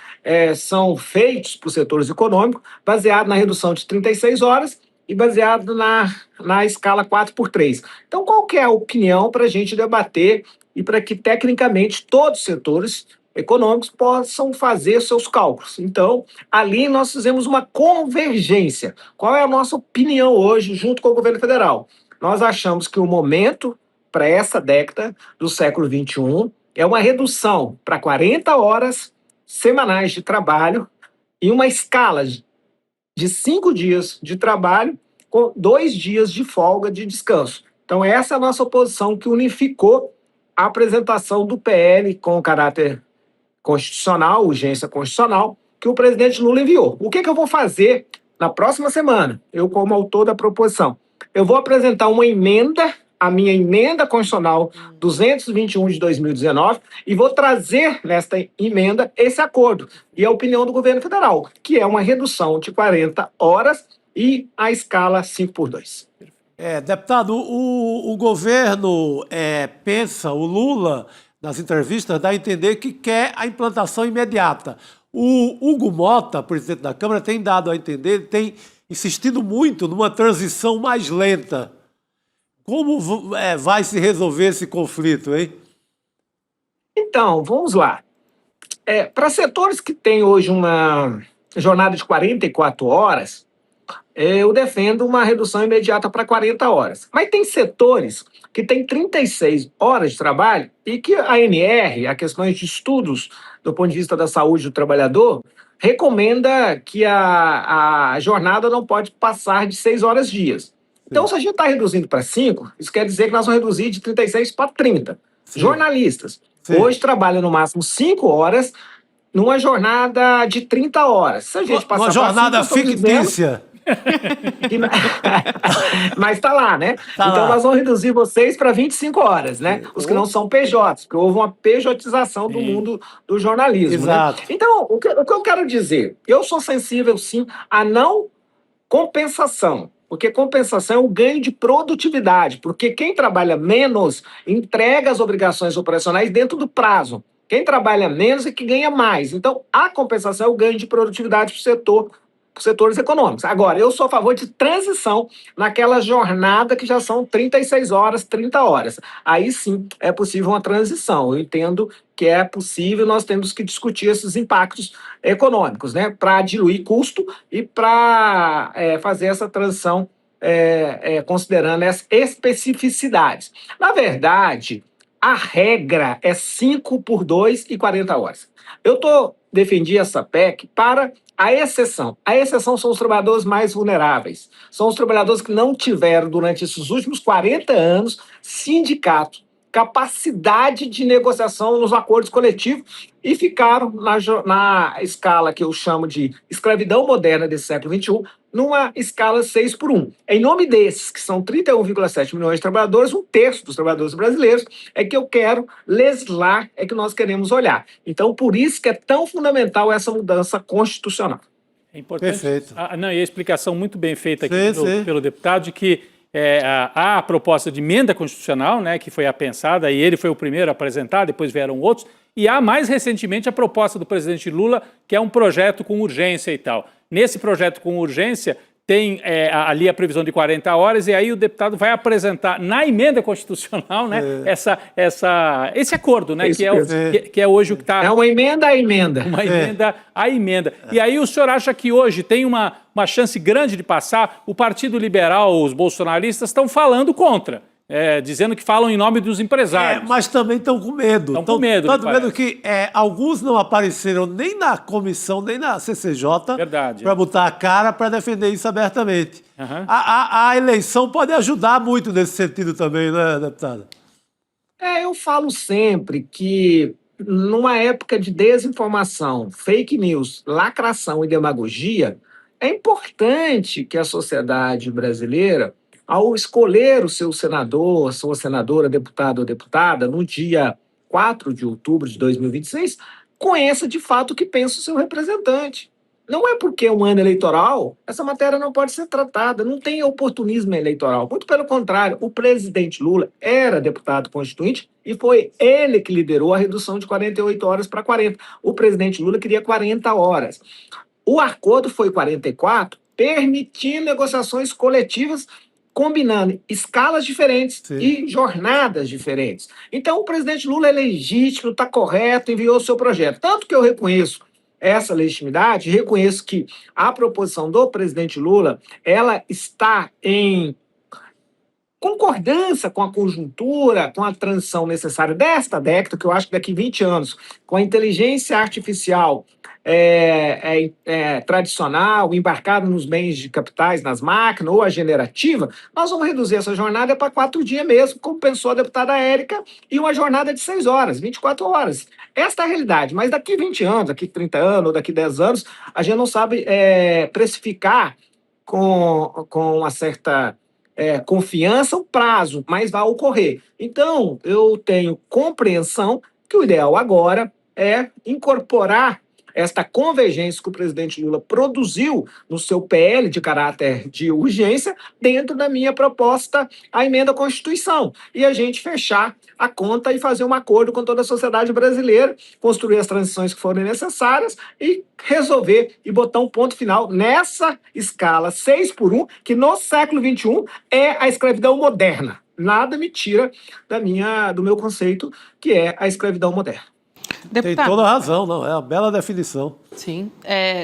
são feitos para os setores econômicos, baseado na redução de 36 horas e baseado na escala 4x3. Então, qual que é a opinião para a gente debater e para que, tecnicamente, todos os setores econômicos possam fazer seus cálculos? Então, ali nós fizemos uma convergência. Qual é a nossa opinião hoje, junto com o governo federal? Nós achamos que o momento para essa década do século XXI é uma redução para 40 horas semanais de trabalho e uma escala de 5 dias de trabalho com 2 dias de folga de descanso. Então, essa é a nossa posição que unificou a apresentação do PL com caráter constitucional, urgência constitucional, que o presidente Lula enviou. O que eu vou fazer na próxima semana? Eu, como autor da proposição, eu vou apresentar uma emenda, a minha emenda constitucional 221 de 2019, e vou trazer nesta emenda esse acordo e a opinião do governo federal, que é uma redução de 40 horas e a escala 5x2. Deputado, o governo pensa, o Lula, nas entrevistas, dá a entender que quer a implantação imediata. O Hugo Mota, presidente da Câmara, tem dado a entender, tem insistido muito numa transição mais lenta. Como vai se resolver esse conflito, hein? Então, vamos lá. Para setores que têm hoje uma jornada de 44 horas, eu defendo uma redução imediata para 40 horas. Mas tem setores que têm 36 horas de trabalho e que a ANR, a questões de estudos do ponto de vista da saúde do trabalhador, recomenda que a jornada não pode passar de 6 horas dias. Então, se a gente está reduzindo para 5, isso quer dizer que nós vamos reduzir de 36 para 30. Sim. Jornalistas hoje trabalham no máximo 5 horas numa jornada de 30 horas. Se a gente passar uma jornada fictícia. Mas está lá, né? Então nós vamos reduzir vocês para 25 horas, né? Os que não são PJs, porque houve uma pejotização do mundo do jornalismo. Exato. Né? Então, o que eu quero dizer? Eu sou sensível, sim, a não compensação. Porque compensação é o ganho de produtividade, porque quem trabalha menos entrega as obrigações operacionais dentro do prazo. Quem trabalha menos é que ganha mais. Então, a compensação é o ganho de produtividade para os setores econômicos. Agora, eu sou a favor de transição naquela jornada que já são 36 horas, 30 horas. Aí sim é possível uma transição. Eu entendo que é possível, nós temos que discutir esses impactos econômicos, né, para diluir custo e para fazer essa transição considerando as especificidades. Na verdade, a regra é 5x2 e 40 horas. Eu defendi essa PEC para a exceção. A exceção são os trabalhadores mais vulneráveis. São os trabalhadores que não tiveram, durante esses últimos 40 anos, sindicato, capacidade de negociação nos acordos coletivos e ficaram na escala que eu chamo de escravidão moderna desse século XXI, numa escala 6x1. Em nome desses, que são 31,7 milhões de trabalhadores, 1/3 dos trabalhadores brasileiros, é que eu quero legislar, é que nós queremos olhar. Então, por isso que é tão fundamental essa mudança constitucional. É importante. Perfeito. E a explicação muito bem feita aqui pelo deputado de que há a proposta de emenda constitucional, né, que foi apensada, e ele foi o primeiro a apresentar, depois vieram outros, e há mais recentemente a proposta do presidente Lula, que é um projeto com urgência e tal. Nesse projeto com urgência tem ali a previsão de 40 horas, e aí o deputado vai apresentar na emenda constitucional, né, esse acordo, né, que é hoje o que está... É uma emenda à emenda. Uma emenda à emenda. E aí o senhor acha que hoje tem uma chance grande de passar? O Partido Liberal, os bolsonaristas, estão falando contra. Dizendo que falam em nome dos empresários. Mas também estão com medo. Estão com medo. Tanto medo que alguns não apareceram nem na comissão, nem na CCJ para botar a cara para defender isso abertamente. Uhum. A eleição pode ajudar muito nesse sentido também, né, deputada? Eu falo sempre que numa época de desinformação, fake news, lacração e demagogia, é importante que a sociedade brasileira, ao escolher o seu senador, sua senadora, deputado ou deputada, no dia 4 de outubro de 2026, conheça de fato o que pensa o seu representante. Não é porque é um ano eleitoral, essa matéria não pode ser tratada, não tem oportunismo eleitoral. Muito pelo contrário, o presidente Lula era deputado constituinte e foi ele que liderou a redução de 48 horas para 40. O presidente Lula queria 40 horas. O acordo foi 44, permitindo negociações coletivas, combinando escalas diferentes e jornadas diferentes. Então, o presidente Lula é legítimo, está correto, enviou o seu projeto. Tanto que eu reconheço essa legitimidade, reconheço que a proposição do presidente Lula, ela está em concordância com a conjuntura, com a transição necessária desta década, que eu acho que daqui 20 anos, com a inteligência artificial tradicional, embarcada nos bens de capitais, nas máquinas, ou a generativa, nós vamos reduzir essa jornada para 4 dias mesmo, como pensou a deputada Érica, e uma jornada de 6 horas, 24 horas. Esta é a realidade, mas daqui 20 anos, daqui 30 anos, ou daqui 10 anos, a gente não sabe precificar com uma certa confiança o prazo, mas vai ocorrer. Então, eu tenho compreensão que o ideal agora é incorporar esta convergência que o presidente Lula produziu no seu PL de caráter de urgência dentro da minha proposta à emenda à Constituição. E a gente fechar a conta e fazer um acordo com toda a sociedade brasileira, construir as transições que forem necessárias e resolver e botar um ponto final nessa escala 6x1, que no século XXI é a escravidão moderna. Nada me tira do meu conceito, que é a escravidão moderna. Deputado. Tem toda a razão, não, é uma bela definição. Sim.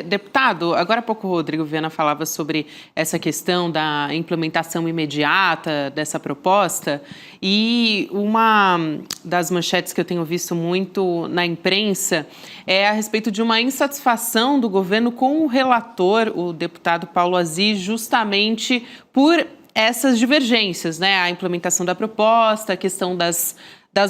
Deputado, agora há pouco o Rodrigo Viana falava sobre essa questão da implementação imediata dessa proposta, e uma das manchetes que eu tenho visto muito na imprensa é a respeito de uma insatisfação do governo com o relator, o deputado Paulo Aziz, justamente por essas divergências, né? A implementação da proposta, a questão das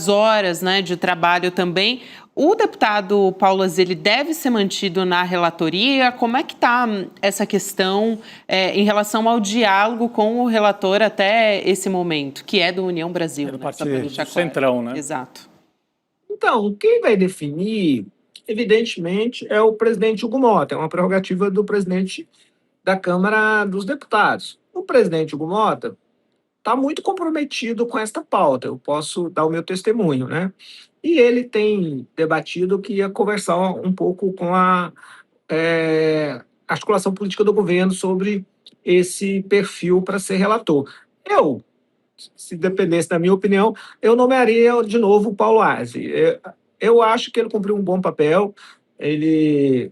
horas, né, de trabalho também. O deputado Paulo Aziz, ele deve ser mantido na relatoria? Como é que está essa questão em relação ao diálogo com o relator até esse momento, que é do União Brasil? Do Partido Centrão, né? Exato. Então, quem vai definir, evidentemente, é o presidente Hugo Mota, é uma prerrogativa do presidente da Câmara dos Deputados. O presidente Hugo Mota está muito comprometido com esta pauta, eu posso dar o meu testemunho, né? E ele tem debatido que ia conversar um pouco com a articulação política do governo sobre esse perfil para ser relator. Eu, se dependesse da minha opinião, eu nomearia de novo o Paulo Aziz. Eu acho que ele cumpriu um bom papel, ele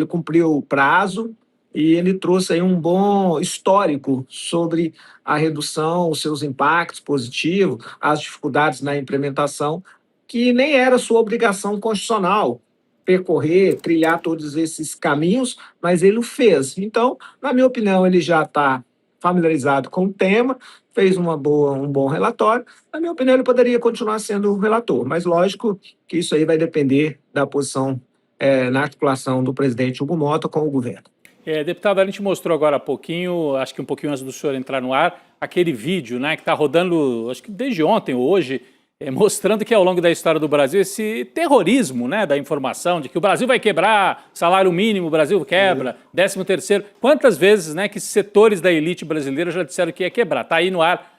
cumpriu o prazo, e ele trouxe aí um bom histórico sobre a redução, os seus impactos positivos, as dificuldades na implementação, que nem era sua obrigação constitucional percorrer, trilhar todos esses caminhos, mas ele o fez. Então, na minha opinião, ele já está familiarizado com o tema, fez um bom relatório. Na minha opinião, ele poderia continuar sendo o relator, mas lógico que isso aí vai depender da posição na articulação do presidente Hugo Mota com o governo. Deputado, a gente mostrou agora há pouquinho, acho que um pouquinho antes do senhor entrar no ar, aquele vídeo, né, que está rodando, acho que desde ontem ou hoje, mostrando que ao longo da história do Brasil esse terrorismo, né, da informação, de que o Brasil vai quebrar, salário mínimo o Brasil quebra, 13º. Quantas vezes, né, que setores da elite brasileira já disseram que ia quebrar? Está aí no ar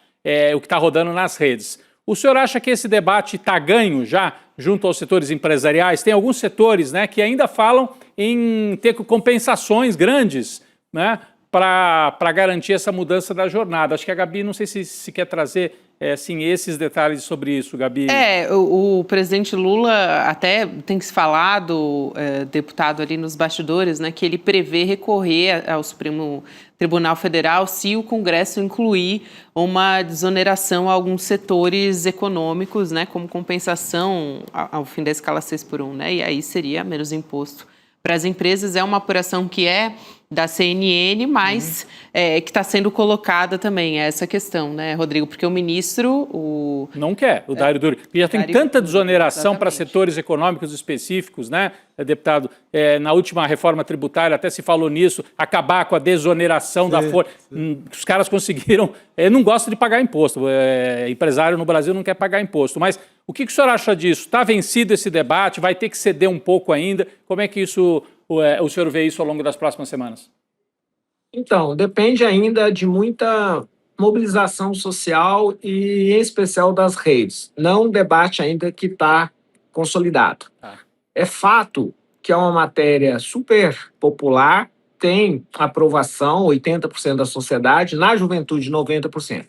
o que está rodando nas redes. O senhor acha que esse debate está ganho já junto aos setores empresariais? Tem alguns setores, né, que ainda falam em ter compensações grandes, né, para garantir essa mudança da jornada. Acho que a Gabi, não sei se quer trazer assim, esses detalhes sobre isso, Gabi. O presidente Lula até tem se falado, deputado ali nos bastidores, né, que ele prevê recorrer ao Supremo Tribunal Federal se o Congresso incluir uma desoneração a alguns setores econômicos, né, como compensação ao fim da escala 6x1, né, e aí seria menos imposto para as empresas. É uma apuração que é da CNN, mas que está sendo colocada também essa questão, né, Rodrigo? Porque o ministro... Não quer, o Dário Duri. Porque já tem tanta desoneração para setores econômicos específicos, né, deputado? Na última reforma tributária até se falou nisso, acabar com a desoneração da folha. Os caras conseguiram... não gosta de pagar imposto. Empresário no Brasil não quer pagar imposto. Mas o que o senhor acha disso? Está vencido esse debate? Vai ter que ceder um pouco ainda? Como é que isso... o senhor vê isso ao longo das próximas semanas? Então, depende ainda de muita mobilização social e, em especial, das redes. Não um debate ainda que está consolidado. É fato que é uma matéria super popular, tem aprovação, 80% da sociedade, na juventude, 90%.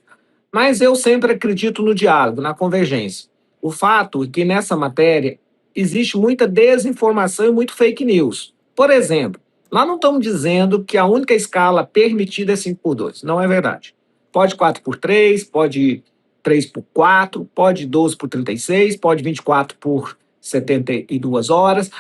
Mas eu sempre acredito no diálogo, na convergência. O fato é que nessa matéria existe muita desinformação e muito fake news. Por exemplo, nós não estamos dizendo que a única escala permitida é 5x2. Não é verdade. Pode 4x3, pode 3x4, pode 12x36, pode 24 por 72 horas.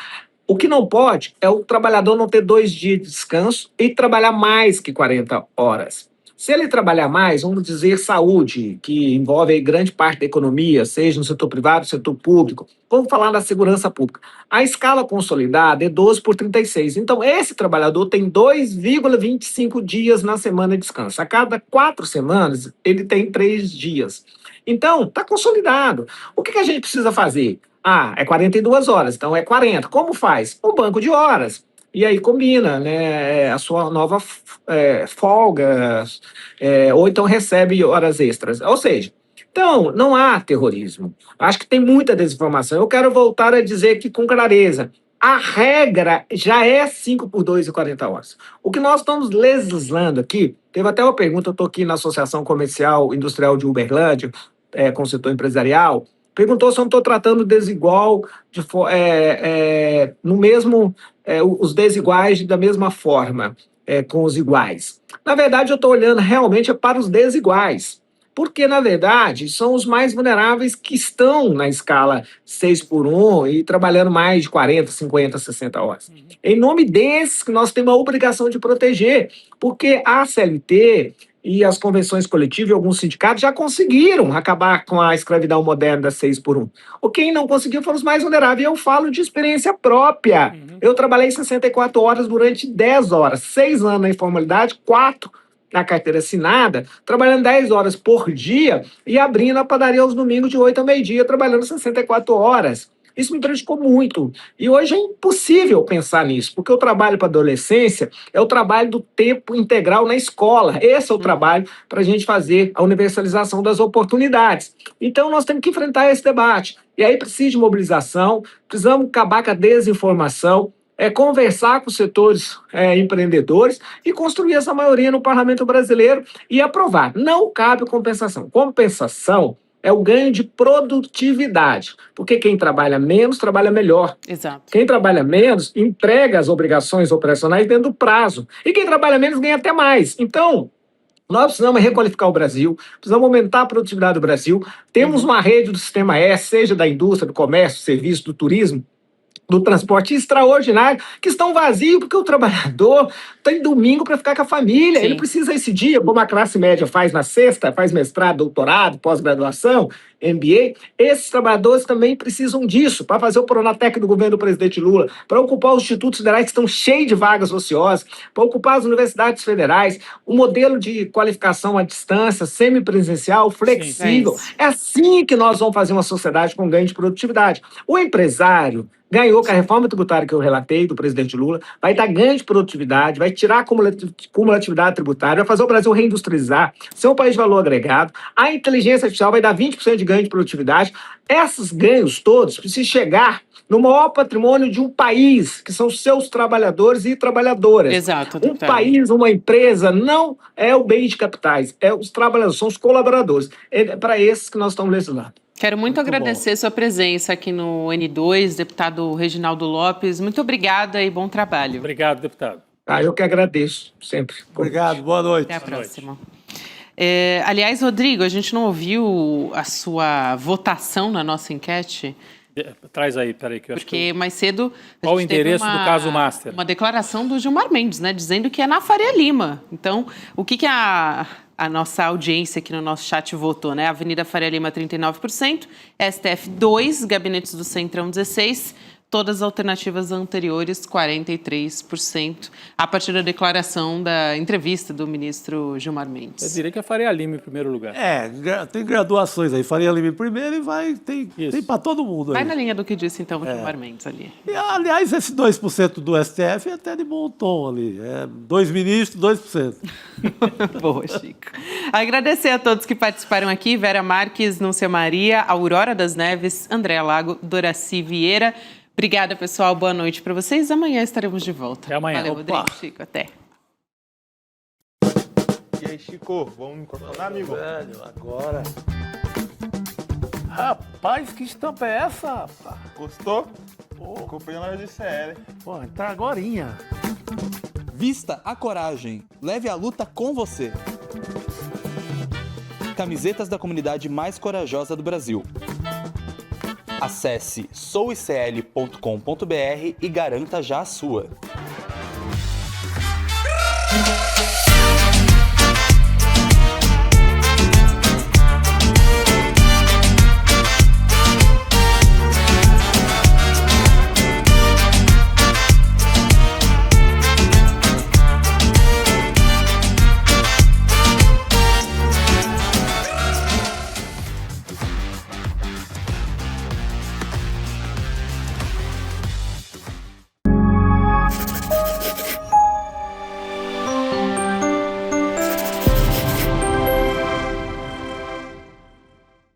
O que não pode é o trabalhador não ter 2 dias de descanso e trabalhar mais que 40 horas. Se ele trabalhar mais, vamos dizer saúde, que envolve aí grande parte da economia, seja no setor privado, no setor público, vamos falar da segurança pública. A escala consolidada é 12x36. Então, esse trabalhador tem 2,25 dias na semana de descanso. A cada 4 semanas, ele tem 3 dias. Então, está consolidado. O que a gente precisa fazer? É 42 horas, então é 40. Como faz? Um banco de horas. E aí combina, né, a sua nova folga, ou então recebe horas extras. Ou seja, então, não há terrorismo. Acho que tem muita desinformação. Eu quero voltar a dizer aqui com clareza, a regra já é 5x2 e 40 horas. O que nós estamos legislando aqui, teve até uma pergunta, eu estou aqui na Associação Comercial Industrial de Uberlândia, com o setor empresarial, perguntou se eu não estou tratando desigual, no mesmo, os desiguais da mesma forma, com os iguais. Na verdade, eu estou olhando realmente para os desiguais, porque, na verdade, são os mais vulneráveis que estão na escala 6x1 e trabalhando mais de 40, 50, 60 horas. Em nome desses que nós temos a obrigação de proteger, porque a CLT e as convenções coletivas e alguns sindicatos já conseguiram acabar com a escravidão moderna da 6x1. Quem não conseguiu foram os mais vulneráveis. Eu falo de experiência própria. Eu trabalhei 64 horas durante 10 horas, 6 anos na informalidade, 4 na carteira assinada, trabalhando 10 horas por dia e abrindo a padaria aos domingos de 8 ao meio-dia, trabalhando 64 horas. Isso me prejudicou muito. E hoje é impossível pensar nisso, porque o trabalho para a adolescência é o trabalho do tempo integral na escola. Esse é o trabalho para a gente fazer a universalização das oportunidades. Então, nós temos que enfrentar esse debate. E aí precisa de mobilização, precisamos acabar com a desinformação, conversar com os setores empreendedores e construir essa maioria no Parlamento brasileiro e aprovar. Não cabe compensação. Compensação é o ganho de produtividade, porque quem trabalha menos, trabalha melhor. Exato. Quem trabalha menos, entrega as obrigações operacionais dentro do prazo. E quem trabalha menos, ganha até mais. Então, nós precisamos requalificar o Brasil, precisamos aumentar a produtividade do Brasil. Temos uma rede do Sistema S, seja da indústria, do comércio, do serviço, do turismo, do transporte extraordinário, que estão vazios porque o trabalhador tem domingo para ficar com a família. Sim. Ele precisa esse dia, como a classe média faz na sexta, faz mestrado, doutorado, pós-graduação, MBA. Esses trabalhadores também precisam disso para fazer o Pronatec do governo do presidente Lula, para ocupar os institutos federais que estão cheios de vagas ociosas, para ocupar as universidades federais, o modelo de qualificação à distância, semipresencial, flexível. Sim, é assim que nós vamos fazer uma sociedade com ganho de produtividade. O empresário ganhou com a reforma tributária que eu relatei do presidente Lula, vai dar ganho de produtividade, vai tirar a cumulatividade tributária, vai fazer o Brasil reindustrializar, ser um país de valor agregado, a inteligência artificial vai dar 20% de ganho de produtividade. Esses ganhos todos precisam chegar no maior patrimônio de um país, que são seus trabalhadores e trabalhadoras. Exato. Um país, uma empresa, não é o bem de capitais, é os trabalhadores, são os colaboradores. É para esses que nós estamos legislando. Quero muito agradecer sua presença aqui no N2, deputado Reginaldo Lopes. Muito obrigada e bom trabalho. Obrigado, deputado. Eu que agradeço, sempre. Obrigado, boa noite. Até a próxima. Aliás, Rodrigo, a gente não ouviu a sua votação na nossa enquete. Traz aí, peraí. Que eu acho porque mais cedo... Qual o endereço do caso Master? Uma declaração do Gilmar Mendes, né, dizendo que é na Faria Lima. Então, o que a nossa audiência aqui no nosso chat votou, né? Avenida Faria Lima, 39%, STF 2, Gabinetes do Centrão, 16%, todas as alternativas anteriores, 43%, a partir da declaração da entrevista do ministro Gilmar Mendes. Eu diria que é Faria Lima em primeiro lugar. Tem graduações aí. Faria Lima em primeiro e tem para todo mundo. Vai na linha do que disse, então, o Gilmar Mendes ali. E, aliás, esse 2% do STF é até de bom tom ali. 2 ministros, 2%. Boa, Chico. Agradecer a todos que participaram aqui. Vera Marques, Núncia Maria, Aurora das Neves, Andréa Lago, Doraci Vieira. Obrigada, pessoal. Boa noite para vocês. Amanhã estaremos de volta. Até amanhã. Valeu, Rodrigo, Chico. Até. aí, Chico, vamos incorporar, amigo? Velho, agora. Rapaz, que estampa é essa, rapaz? Gostou? Comprei na loja do ICL. Pô, tá agorinha. Vista a coragem. Leve a luta com você. Camisetas da comunidade mais corajosa do Brasil. Acesse souicl.com.br e garanta já a sua.